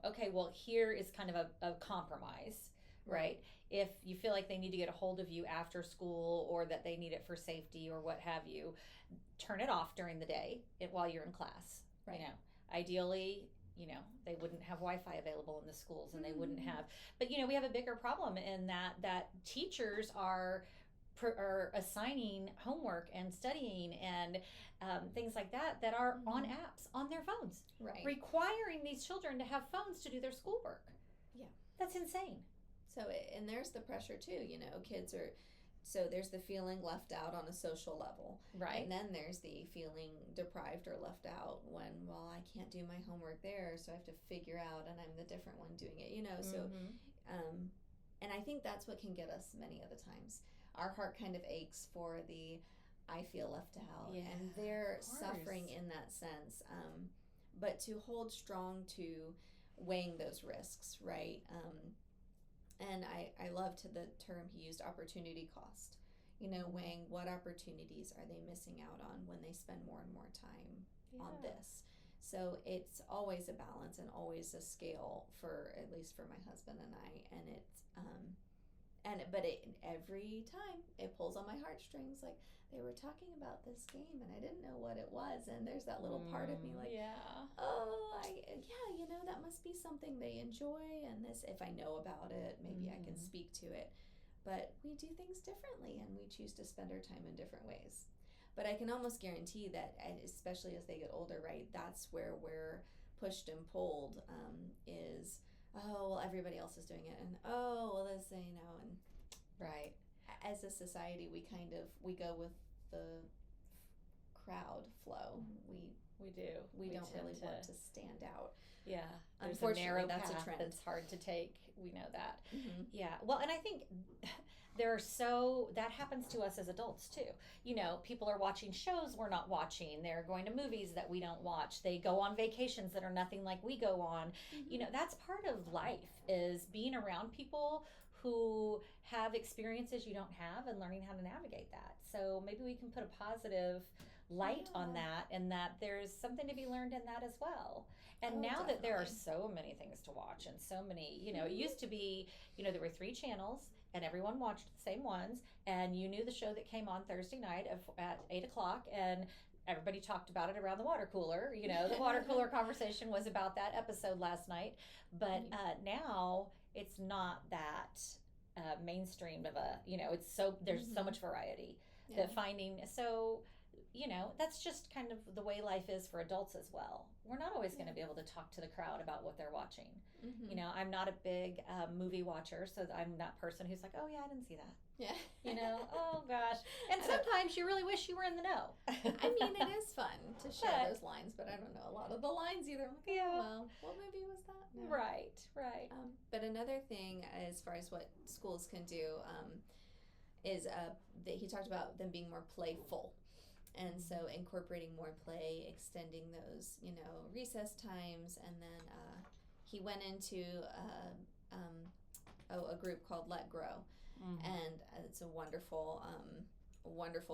okay, well, here is kind of a compromise, right? If you feel like they need to get a hold of you after school, or that they need it for safety or what have you, turn it off during the day while you're in class. Right. Ideally, they wouldn't have Wi-Fi available in the schools, and they wouldn't have. But we have a bigger problem in that teachers are assigning homework and studying and things like that are on apps on their phones, requiring these children to have phones to do their schoolwork. Yeah, that's insane. So, and there's the pressure too. Kids are. So there's the feeling left out on a social level. Right. And then there's the feeling deprived or left out when, well, I can't do my homework there, so I have to figure out, and I'm the different one doing it, So, and I think that's what can get us many of the times. Our heart kind of aches for the, I feel left out. Yeah, and they're suffering in that sense. But to hold strong to weighing those risks, right? And I loved the term he used, opportunity cost. Weighing what opportunities are they missing out on when they spend more and more time on this. So it's always a balance and always a scale, for at least for my husband and I. And it's but every time it pulls on my heartstrings. Like, they were talking about this game and I didn't know what it was, and there's that little part of me like, that must be something they enjoy, and this, if I know about it, maybe I can speak to it. But we do things differently, and we choose to spend our time in different ways. But I can almost guarantee that, especially as they get older, right, that's where we're pushed and pulled, is, oh, well, everybody else is doing it, and oh, well, this, and right. As a society, we go with the crowd flow. We don't really want to stand out. Yeah, unfortunately, there's a narrow that's path a trend. That's hard to take. We know that. Mm-hmm. Yeah. Well, and I think that happens to us as adults too. People are watching shows we're not watching. They're going to movies that we don't watch. They go on vacations that are nothing like we go on. That's part of life, is being around people who have experiences you don't have and learning how to navigate that. So maybe we can put a positive light on that, and that there's something to be learned in that as well. And now that there are so many things to watch, and so many, it used to be, there were 3 channels and everyone watched the same ones, and you knew the show that came on Thursday night at 8 o'clock, and everybody talked about it around the water cooler. The water cooler conversation was about that episode last night. But now it's not that mainstream of a, it's so, there's so much variety that finding, so, that's just kind of the way life is for adults as well. We're not always going to be able to talk to the crowd about what they're watching. I'm not a big movie watcher, so I'm that person who's like, oh yeah, I didn't see that. Yeah. Oh gosh. And sometimes you really wish you were in the know. I mean, it is fun to share those lines, but I don't know a lot of the lines either. I'm like, well, what movie was that? No. Right. But another thing, as far as what schools can do, is that he talked about them being more playful. And so incorporating more play, extending those, recess times. And then he went into a group called Let Grow. And it's a wonderful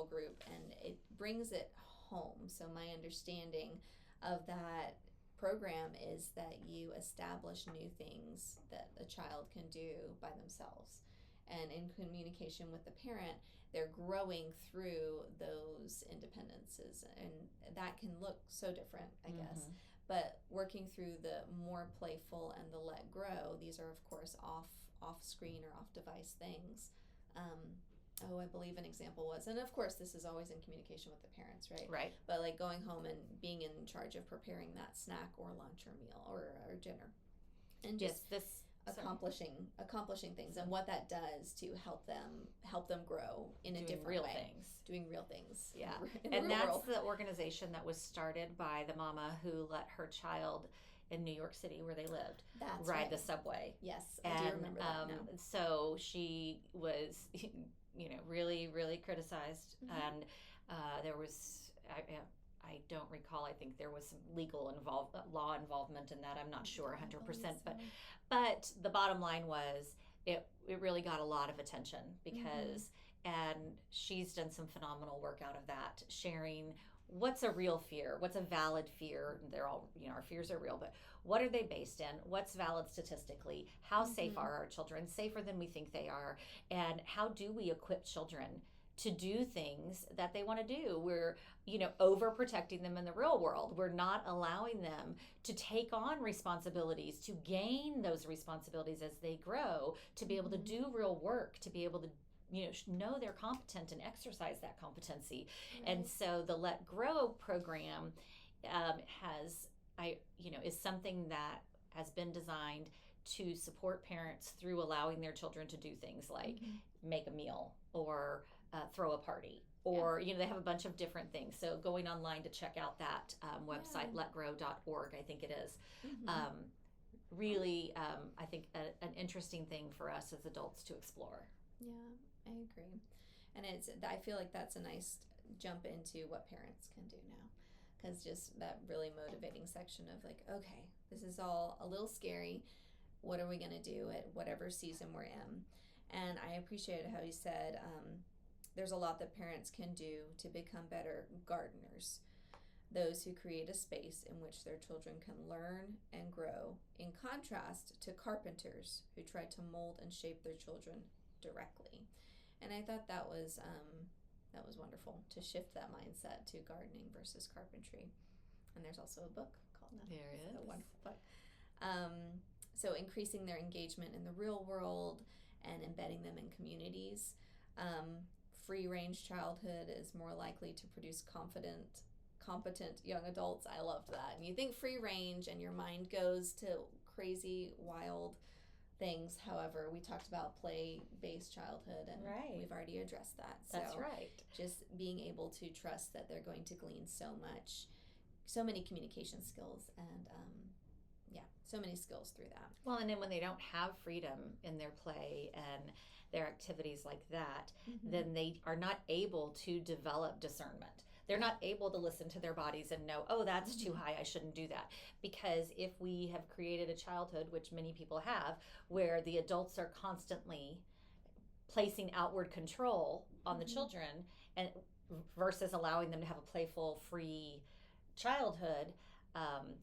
group, and it brings it home. So my understanding of that program is that you establish new things that a child can do by themselves. And in communication with the parent, they're growing through those independences, and that can look so different, I guess. But working through the more playful and the let grow, these are of course off screen or off device things. I believe an example was, and of course this is always in communication with the parents, right? Right. But like going home and being in charge of preparing that snack or lunch or meal or dinner, and just accomplishing things, and what that does to help them grow in a different real way. Things. Doing real things. Yeah. In and the real that's world. the organization that was started by the mama who let her child in New York City, where they lived, ride the subway. Yes, I do remember that now. So she was, really, really criticized, and there was, I don't recall. I think there was some law involvement in that. I'm not sure 100%, but the bottom line was it really got a lot of attention because, and she's done some phenomenal work out of that, sharing what's a real fear, what's a valid fear. They're all, our fears are real, but what are they based in? What's valid statistically? How safe are our children? Safer than we think they are. And how do we equip children to do things that they want to do? We're, overprotecting them in the real world. We're not allowing them to take on responsibilities, to gain those responsibilities as they grow, to be able to do real work, to be able to know they're competent and exercise that competency. Right. And so the Let Grow program is something that has been designed to support parents through allowing their children to do things like make a meal or throw a party, or they have a bunch of different things. So going online to check out that website, letgrow.org, I think it is. Really, I think an interesting thing for us as adults to explore. Yeah, I agree. And I feel like that's a nice jump into what parents can do now, because just that really motivating section of like, okay, this is all a little scary. What are we going to do at whatever season we're in? And I appreciated how he said there's a lot that parents can do to become better gardeners, those who create a space in which their children can learn and grow, in contrast to carpenters who try to mold and shape their children directly. And I thought that was wonderful, to shift that mindset to gardening versus carpentry. And there's also a book called that. There is. A wonderful book. So increasing their engagement in the real world and embedding them in communities. Free-range childhood is more likely to produce competent young adults. I loved that. And you think free-range and your mind goes to crazy, wild things. However, we talked about play-based childhood, and we've already addressed that. So that's right. Just being able to trust that they're going to glean so many communication skills, and so many skills through that. Well, and then when they don't have freedom in their play and their activities like that, then they are not able to develop discernment. They're not able to listen to their bodies and know, oh, that's too high, I shouldn't do that. Because if we have created a childhood, which many people have, where the adults are constantly placing outward control on the children, and versus allowing them to have a playful, free childhood,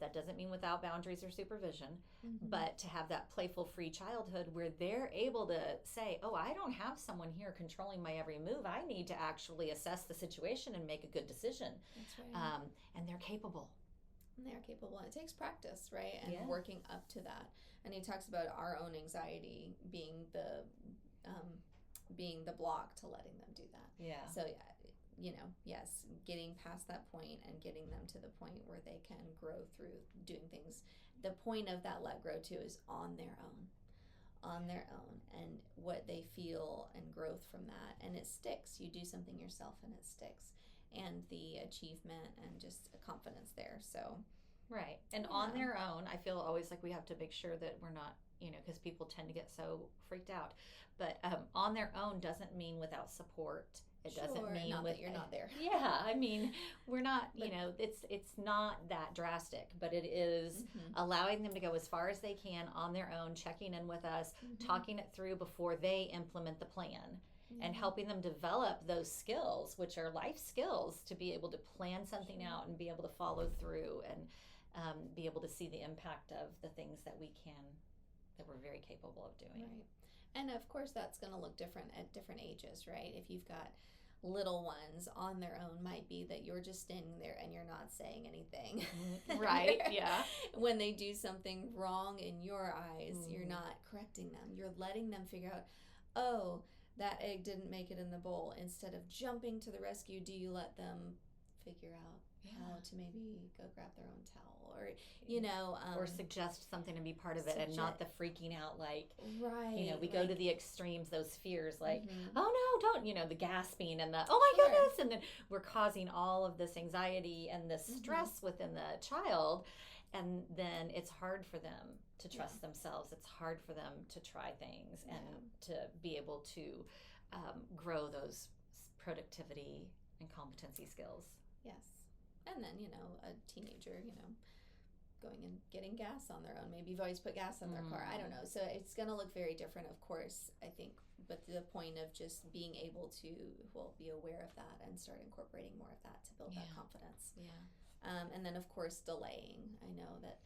that doesn't mean without boundaries or supervision, but to have that playful, free childhood where they're able to say, oh, I don't have someone here controlling my every move. I need to actually assess the situation and make a good decision. That's right. And they're capable. And they're capable. It takes practice, right? And working up to that. And he talks about our own anxiety being the block to letting them do that. Yeah. So yes, getting past that point and getting them to the point where they can grow through doing things. The point of that let grow too is on their own, and what they feel and growth from that. And it sticks. You do something yourself and it sticks. And the achievement and just a confidence there. So. Right. And on their own, I feel always like we have to make sure that we're not, because people tend to get so freaked out. But on their own doesn't mean without support. It doesn't mean not that you're not there. Yeah, I mean, we're not, it's not that drastic, but it is allowing them to go as far as they can on their own, checking in with us, talking it through before they implement the plan, and helping them develop those skills, which are life skills, to be able to plan something out and be able to follow through and be able to see the impact of the things that we're very capable of doing. Right. And of course, that's going to look different at different ages, right? If you've got little ones on their own, might be that you're just standing there and you're not saying anything. Right, yeah. When they do something wrong in your eyes, you're not correcting them. You're letting them figure out, oh, that egg didn't make it in the bowl. Instead of jumping to the rescue, do you let them figure out how to maybe go grab their own towel, or or suggest something and be part of it, and not the freaking out, like, right, we go to the extremes, those fears, like, oh no, don't, the gasping and the oh my goodness, and then we're causing all of this anxiety and this stress within the child, and then it's hard for them to trust themselves. It's hard for them to try things and to be able to grow those productivity and competency skills. Yes. And then, a teenager, going and getting gas on their own. Maybe you've always put gas in their car. I don't know. So it's going to look very different, of course, I think. But the point of just being able to, be aware of that and start incorporating more of that to build that confidence. Yeah. And then, of course, delaying. I know that,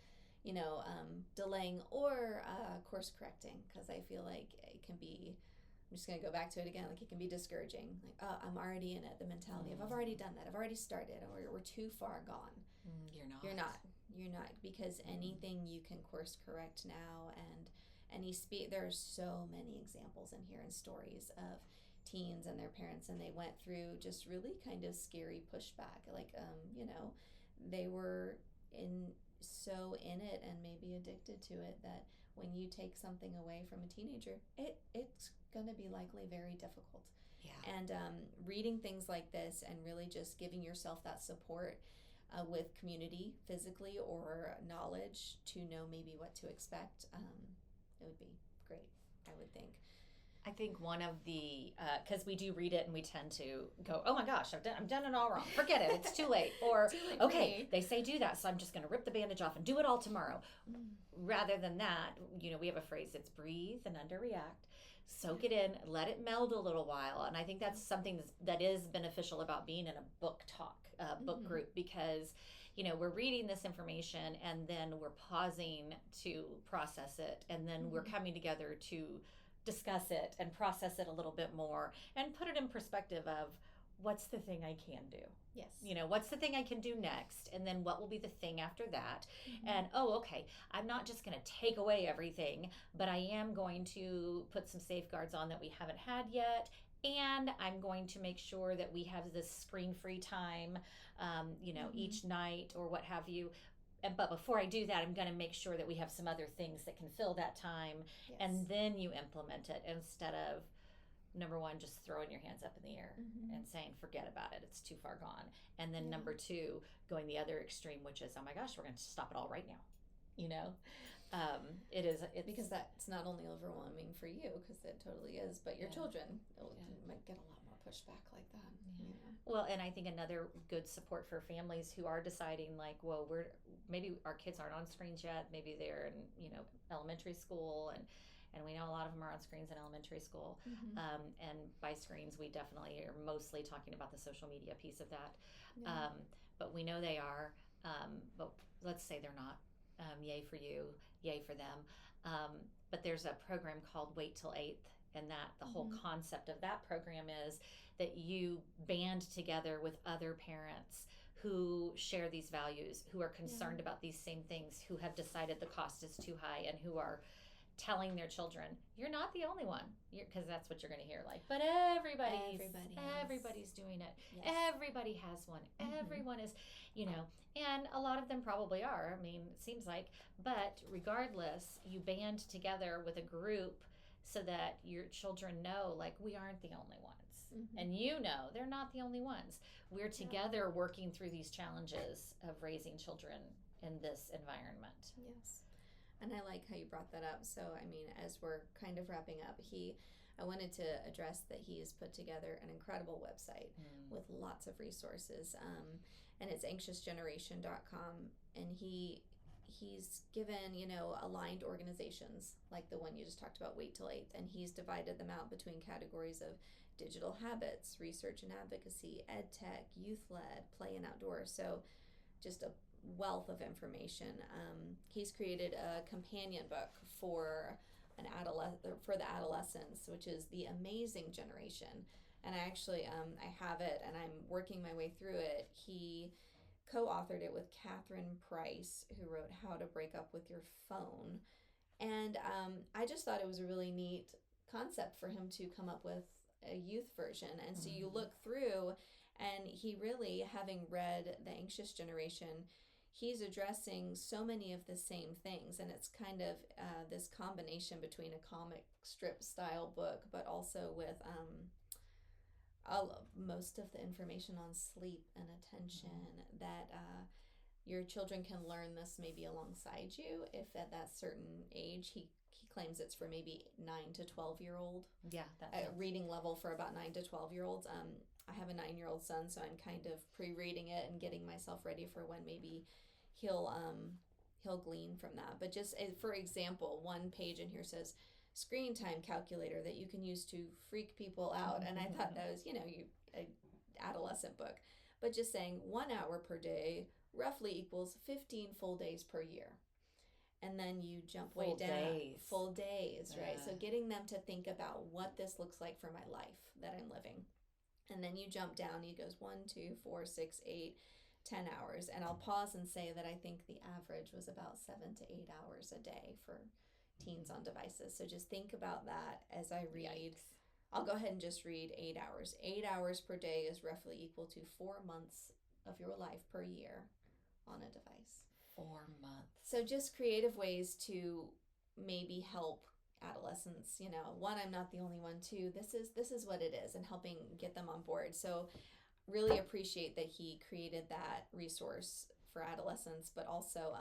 delaying or course correcting, because I feel like it can be, I'm just going to go back to it again, like it can be discouraging. Like, oh, I'm already in it, the mentality of I've already done that, I've already started, or we're too far gone. You're not, because anything you can course correct now. And there's so many examples in here and stories of teens and their parents, and they went through just really kind of scary pushback, like they were so in it and maybe addicted to it that when you take something away from a teenager, it's going to be likely very difficult. Yeah. And reading things like this and really just giving yourself that support with community, physically, or knowledge to know maybe what to expect, it would be great, I would think. I think one of the, because we do read it and we tend to go, oh my gosh, I've done it all wrong. Forget it. It's too late. Or, Too late okay, they say do that, so I'm just going to rip the bandage off and do it all tomorrow. Rather than that, we have a phrase, it's breathe and underreact. Soak it in, let it meld a little while. And I think that's something that is beneficial about being in a book talk, book group, because we're reading this information and then we're pausing to process it, and then we're coming together to discuss it and process it a little bit more and put it in perspective of what's the thing I can do. Yes. What's the thing I can do next, and then what will be the thing after that. And okay, I'm not just going to take away everything, but I am going to put some safeguards on that we haven't had yet, and I'm going to make sure that we have this screen-free time each night or what have you. But before I do that, I'm going to make sure that we have some other things that can fill that time. Yes. And then you implement it, instead of, number one, just throwing your hands up in the air and saying, forget about it, it's too far gone. And then number two, going the other extreme, which is, oh my gosh, we're going to stop it all right now. It is because that's not only overwhelming for you, because it totally is, but your children might get a lot more pushback like that. Well, and I think another good support for families who are deciding, like, well, maybe our kids aren't on screens yet, maybe they're in elementary school, and we know a lot of them are on screens in elementary school. And by screens, we definitely are mostly talking about the social media piece of that. But we know they are, but let's say they're not. Yay for you, yay for them. But there's a program called Wait Till 8th, and that the whole concept of that program is that you band together with other parents who share these values, who are concerned about these same things, who have decided the cost is too high, and who are telling their children, you're not the only one, because that's what you're going to hear, like, but everybody's doing it. Everybody has one. Everyone is, and a lot of them probably are. I mean, it seems like, but regardless, you band together with a group so that your children know, like, we aren't the only ones. And they're not the only ones. We're together working through these challenges of raising children in this environment. Yes. And I like how you brought that up. So, I mean, as we're kind of wrapping up, I wanted to address that he has put together an incredible website with lots of resources. And it's anxiousgeneration.com. And he's given, aligned organizations like the one you just talked about, Wait Till 8th. And he's divided them out between categories of digital habits, research and advocacy, ed tech, youth-led, play and outdoor. So just a wealth of information. He's created a companion book for the adolescents, which is The Amazing Generation. And I actually I have it, and I'm working my way through it. He co-authored it with Catherine Price, who wrote How to Break Up with Your Phone. And I just thought it was a really neat concept for him to come up with a youth version. And so you look through, and he really, having read The Anxious Generation, he's addressing so many of the same things. And it's kind of this combination between a comic strip style book, but also with most of the information on sleep and attention, that your children can learn this maybe alongside you if at that certain age. He claims it's for maybe 9 to 12-year-old. Yeah, that's reading level for about 9 to 12-year-olds. I have a 9-year-old son, so I'm kind of pre-reading it and getting myself ready for when maybe he'll glean from that. But just for example, one page in here says screen time calculator that you can use to freak people out. And I thought that was, an adolescent book. But just saying 1 hour per day roughly equals 15 full days per year. And then you jump way down. Full days, right? So getting them to think about what this looks like for my life that I'm living. And then you jump down, he goes 1, 2, 4, 6, 8, 10 hours. And I'll pause and say that I think the average was about 7 to 8 hours a day for teens on devices. So just think about that as I read. Yikes. I'll go ahead and just read 8 hours. 8 hours per day is roughly equal to 4 months of your life per year on a device. 4 months. So just creative ways to maybe help adolescents. One, I'm not the only one. Two, this is what it is, and helping get them on board. So really appreciate that he created that resource for adolescents, but also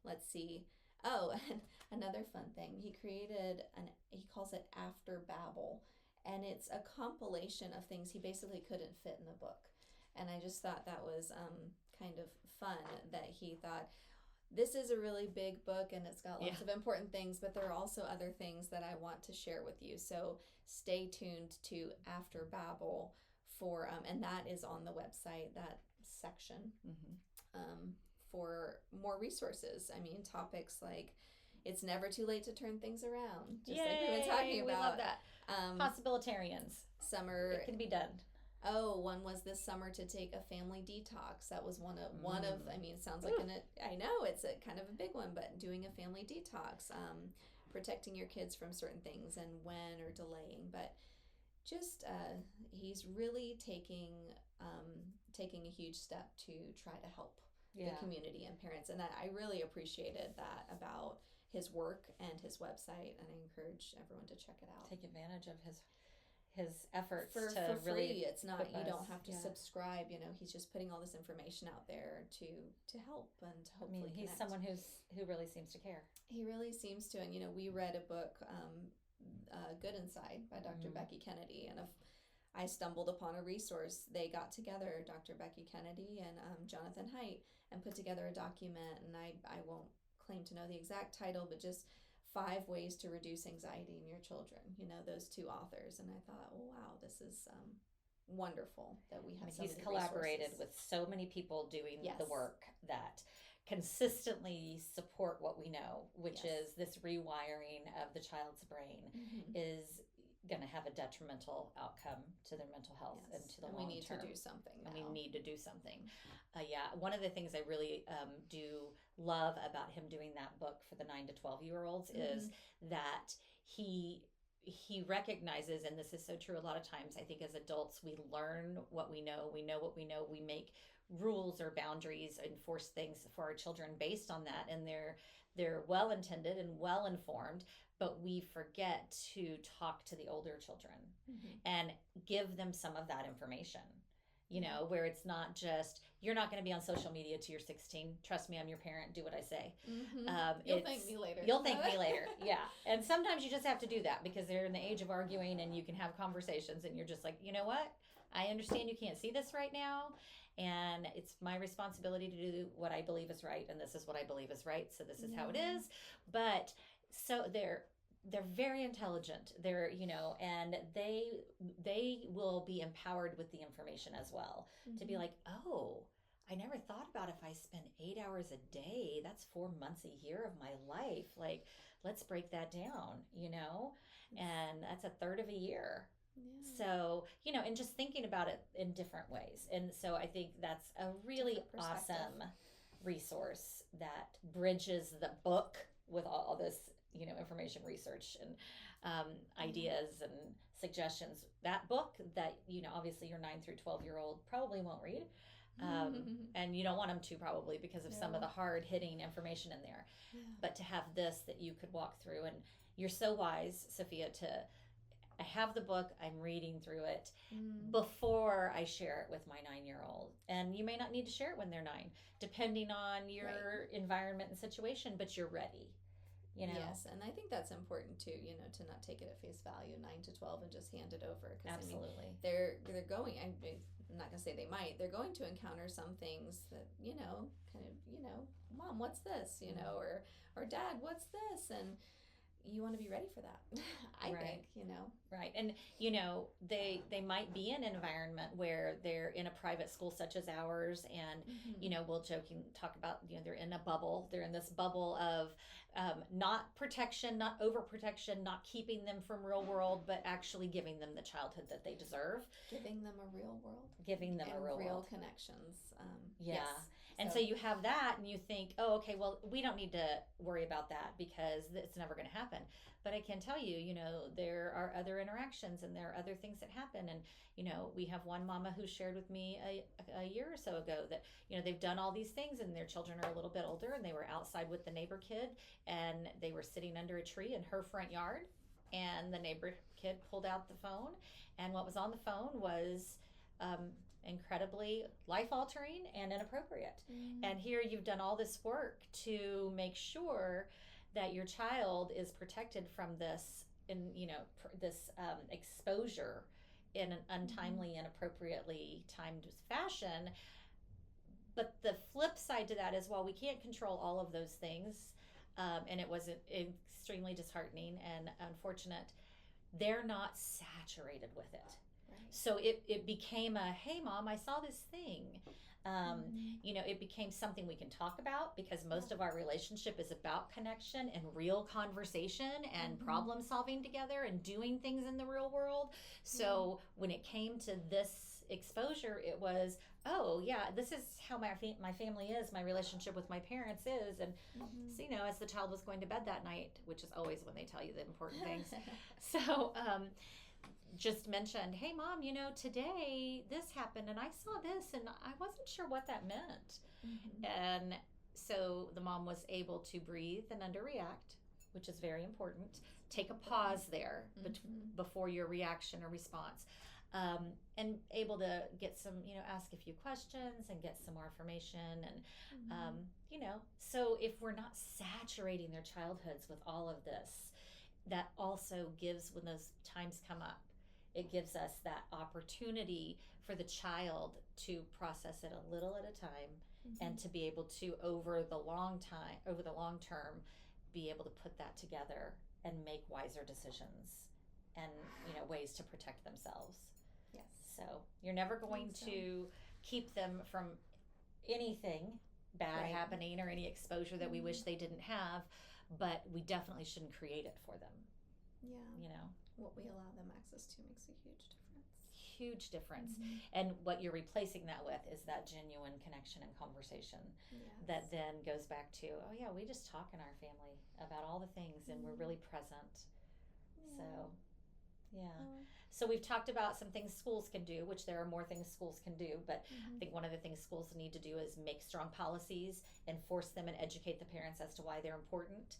let's see. Oh, and another fun thing, he created he calls it After Babel, and it's a compilation of things he basically couldn't fit in the book. And I just thought that was kind of fun, that he thought, this is a really big book and it's got lots of important things, but there are also other things that I want to share with you. So stay tuned to After Babel for, and that is on the website, that section, for more resources. I mean, topics like it's never too late to turn things around. Just like we've been talking about. We love that. Possibilitarians. Summer. It can be done. Oh, one was this summer to take a family detox. That was one of. I mean, it sounds like I know it's a kind of a big one, but doing a family detox, protecting your kids from certain things and when or delaying. But just he's really taking a huge step to try to help the community and parents, and I really appreciated that about his work and his website, and I encourage everyone to check it out. Take advantage of his efforts for to free. really It's not, you don't have to Yeah. subscribe, he's just putting all this information out there to help and to I hopefully mean, he's connect. someone who really seems to care. He really seems to. And we read a book, Good Inside by Dr. Becky Kennedy, and I stumbled upon a resource. They got together, Dr. Becky Kennedy and Jonathan Haidt, and put together a document, and I won't claim to know the exact title, but just 5 ways to reduce anxiety in your children, those 2 authors. And I thought, oh, wow, this is wonderful that we have so he's many collaborated resources. with so many people doing Yes. the work that consistently support what we know, which Yes. is this rewiring of the child's brain is going to have a detrimental outcome to their mental health Yes. and to the and long we need term. to do something now. And we need to do something. Yeah, one of the things I really do love about him doing that book for the 9 to 12-year-olds is that he recognizes, and this is so true a lot of times, I think as adults, we learn what we know what we know, we make rules or boundaries, enforce things for our children based on that, and they're well intended and well informed, but we forget to talk to the older children and give them some of that information, where it's not just, you're not going to be on social media till you're 16. Trust me, I'm your parent. Do what I say. You'll thank me later. You'll thank me later. Yeah. And sometimes you just have to do that because they're in the age of arguing, and you can have conversations and you're just like, you know what? I understand you can't see this right now, and it's my responsibility to do what I believe is right, and this is what I believe is right, so this is how it is. But so they're very intelligent. They're, and they will be empowered with the information as well, to be like, oh, I never thought about if I spend 8 hours a day, that's 4 months a year of my life. Like, let's break that down, and that's a third of a year. Yeah. So, and just thinking about it in different ways. And so I think that's a really awesome resource that bridges the book with all this, information, research, and ideas and suggestions. That book that, obviously your 9 through 12-year-old probably won't read. And you don't want them to, probably, because of some of the hard hitting information in there. Yeah. But to have this that you could walk through, and you're so wise, Sophia, I have the book, I'm reading through it before I share it with my 9-year-old. And you may not need to share it when they're 9, depending on your environment and situation, but you're ready. Yes, and I think that's important too, to not take it at face value, 9 to 12, and just hand it over. Cause, absolutely. They're going, I'm not going to say they might, they're going to encounter some things that, kind of, Mom, what's this? Or Dad, what's this? And you want to be ready for that. I think. Right. And they might be in an environment where they're in a private school such as ours, and we'll talk about they're in a bubble. They're in this bubble of not protection, not overprotection, not keeping them from real world, but actually giving them the childhood that they deserve. Giving them a real world. Giving them a real world. Connections. Yes. And so you have that, and you think, oh, okay, well, we don't need to worry about that because it's never going to happen. But I can tell you, there are other interactions, and there are other things that happen. And, we have one mama who shared with me a year or so ago that, they've done all these things, and their children are a little bit older, and they were outside with the neighbor kid, and they were sitting under a tree in her front yard, and the neighbor kid pulled out the phone, and what was on the phone was incredibly life-altering and inappropriate. And here you've done all this work to make sure that your child is protected from this, this exposure in an untimely, inappropriately timed fashion. But the flip side to that is, while we can't control all of those things, and it was extremely disheartening and unfortunate, they're not saturated with it. So it became a, hey, Mom, I saw this thing. It became something we can talk about, because most of our relationship is about connection and real conversation and problem solving together and doing things in the real world. So when it came to this exposure, it was, oh, yeah, this is how my family is, my relationship with my parents is. And so, as the child was going to bed that night, which is always when they tell you the important things. So, just mentioned, hey, Mom, today this happened, and I saw this, and I wasn't sure what that meant. And so the mom was able to breathe and underreact which is very important. Take a pause there before your reaction or response. And able to get some, ask a few questions and get some more information. And, so if we're not saturating their childhoods with all of this, that also gives, when those times come up, it gives us that opportunity for the child to process it a little at a time and to be able to, over the long term, be able to put that together and make wiser decisions and, ways to protect themselves. Yes. So you're never going to keep them from anything bad happening or any exposure that we wish they didn't have, but we definitely shouldn't create it for them. Yeah. What we allow them access to makes a huge difference. Huge difference. And what you're replacing that with is that genuine connection and conversation that then goes back to, oh yeah, we just talk in our family about all the things and we're really present. So So we've talked about some things schools can do, which there are more things schools can do, but I think one of the things schools need to do is make strong policies, enforce them, and educate the parents as to why they're important.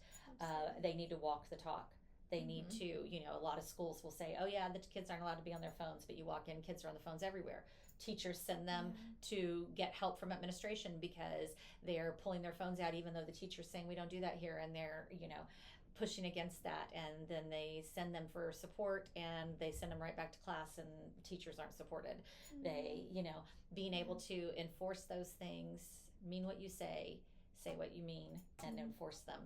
They need to walk the talk. They need to, a lot of schools will say, oh yeah, the kids aren't allowed to be on their phones, but you walk in, kids are on the phones everywhere. Teachers send them to get help from administration because they're pulling their phones out, even though the teacher's saying we don't do that here, and they're, pushing against that, and then they send them for support and they send them right back to class, and teachers aren't supported. They, being able to enforce those things, mean what you say what you mean, and enforce them.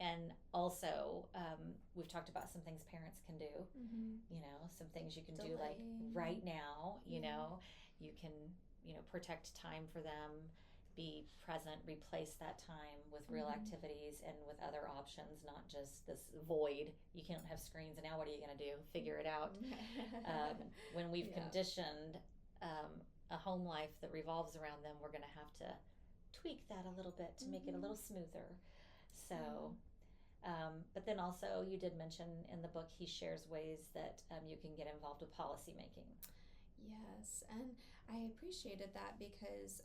And also, we've talked about some things parents can do, some things you can do like right now, you can, protect time for them, be present, replace that time with real activities and with other options, not just this void. You can't have screens, and now what are you going to do? Figure it out. When we've conditioned a home life that revolves around them, we're going to have to tweak that a little bit to make it a little smoother. So, but then also you did mention in the book, he shares ways that you can get involved with policy making. Yes, and I appreciated that because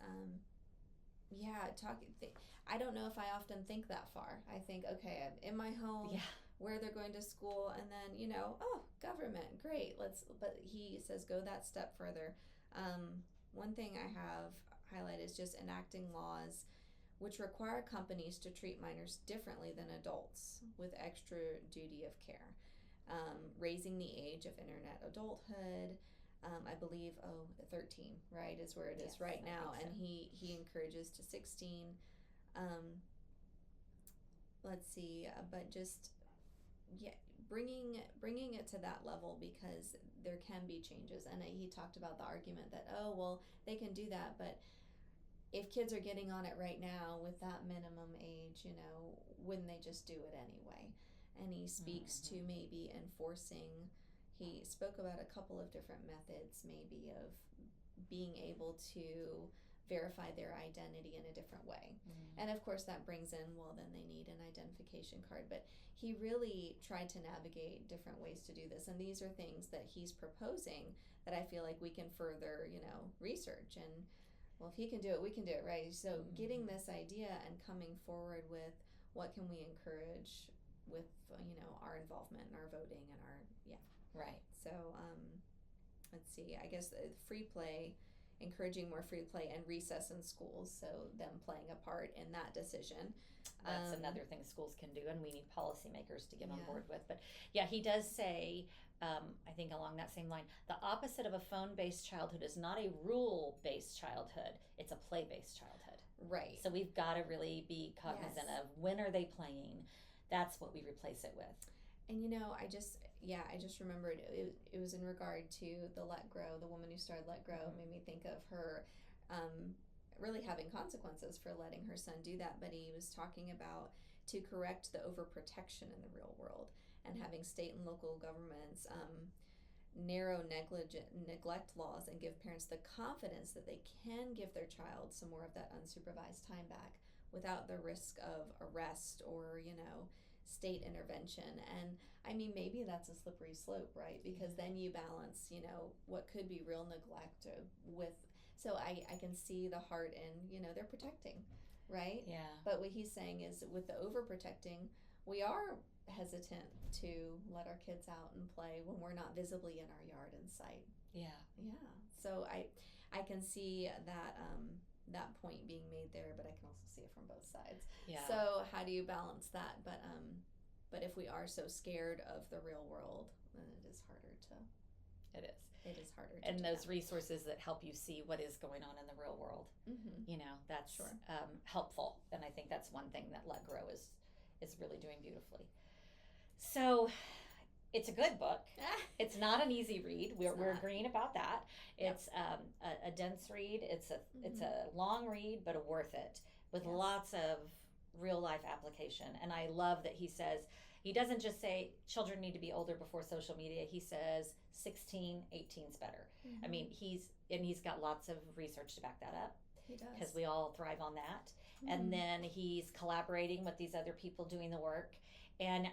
I don't know if I often think that far. I think, okay, I'm in my home, where they're going to school, and then, government, great, but he says go that step further. One thing I have highlighted is just enacting laws which require companies to treat minors differently than adults with extra duty of care. Raising the age of internet adulthood, I believe 13, right, is where it is right now, and he encourages to 16. Let's see, but just bringing it to that level, because there can be changes. And he talked about the argument that they can do that, but if kids are getting on it right now with that minimum age, wouldn't they just do it anyway? And he speaks to maybe enforcing. He spoke about a couple of different methods, maybe, of being able to verify their identity in a different way. And of course that brings in, then they need an identification card. But he really tried to navigate different ways to do this. And these are things that he's proposing that I feel like we can further, research. And, if he can do it, we can do it, right? So getting this idea and coming forward with what can we encourage with, our involvement and our voting and our, Right. So, let's see, I guess free play, encouraging more free play and recess in schools, so them playing a part in that decision. That's another thing schools can do, and we need policymakers to get on board with. But he does say, I think along that same line, the opposite of a phone-based childhood is not a rule-based childhood, it's a play-based childhood. Right. So we've got to really be cognizant of when are they playing. That's what we replace it with. And I just remembered it was in regard to the Let Grow, the woman who started Let Grow. Made me think of her really having consequences for letting her son do that. But he was talking about to correct the overprotection in the real world, and having state and local governments narrow neglect laws and give parents the confidence that they can give their child some more of that unsupervised time back without the risk of arrest or state intervention. And I mean, maybe that's a slippery slope, right? Because then you balance, what could be real neglect with. So I can see the heart in, they're protecting, right? Yeah. But what he's saying is with the overprotecting, we are hesitant to let our kids out and play when we're not visibly in our yard in sight. Yeah. So I can see that that point being made there, but I can also see it from both sides. Yeah. So how do you balance that? But if we are so scared of the real world, then it is harder to. It is. It is harder to And do those that. resources that help you see what is going on in the real world, that's Sure. helpful. And I think that's one thing that Let Grow is really doing beautifully. So it's a good book. It's not an easy read. We're agreeing about that. Yep. It's a dense read. It's a long read, but worth it with Yes. lots of real life application. And I love that he doesn't just say children need to be older before social media. He says 16, 18's better. I mean, he's got lots of research to back that up. He does. Because we all thrive on that. And then he's collaborating with these other people doing the work. And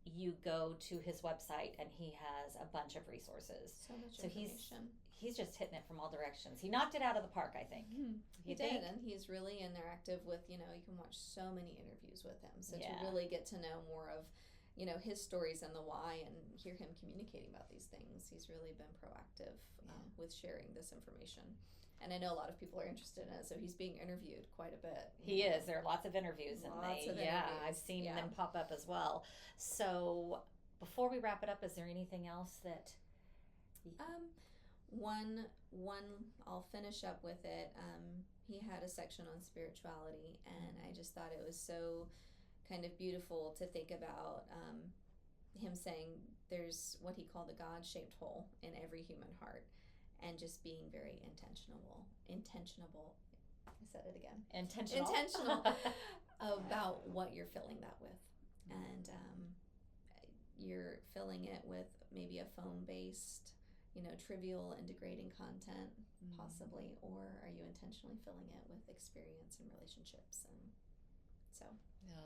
you go to his website and he has a bunch of resources. So much So information. he's just hitting it from all directions. He knocked it out of the park, I think. He did, and he's really interactive with, you can watch so many interviews with him. So Yeah. to really get to know more of, his stories and the why and hear him communicating about these things, he's really been proactive with sharing this information. And I know a lot of people are interested in it, so he's being interviewed quite a bit. He is. There are lots of interviews. Interviews. I've seen them pop up as well. So before we wrap it up, is there anything else that... One, I'll finish up with it. He had a section on spirituality, and I just thought it was so kind of beautiful to think about him saying there's what he called a God-shaped hole in every human heart, and just being very intentional. I said it again. Intentional about what you're filling that with, and you're filling it with maybe a phone-based, trivial and degrading content, possibly, or are you intentionally filling it with experience and relationships? And so,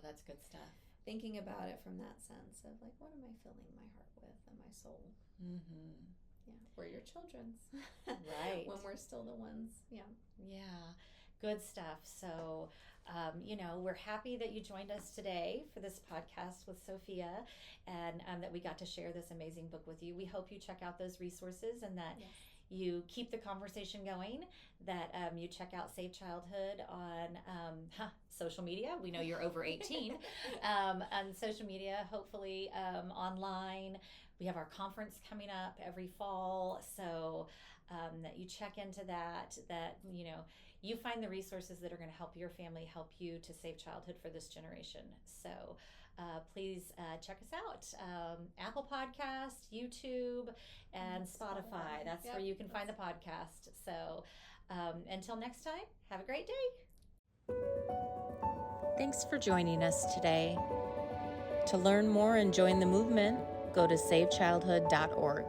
that's good stuff. Thinking about it from that sense of like, what am I filling my heart with and my soul? Yeah, we're your children's, right? When we're still the ones, yeah, good stuff. So, we're happy that you joined us today for this podcast with Sophia, and that we got to share this amazing book with you. We hope you check out those resources and that you keep the conversation going, that you check out Save Childhood on social media. We know you're over 18. On social media, hopefully online. We have our conference coming up every fall, so that you check into that you find the resources that are going to help your family, help you to save childhood for this generation. So please check us out. Apple Podcast, YouTube, and Spotify. That's where you can find the podcast. So until next time, have a great day. Thanks for joining us today. To learn more and join the movement, go to savechildhood.org.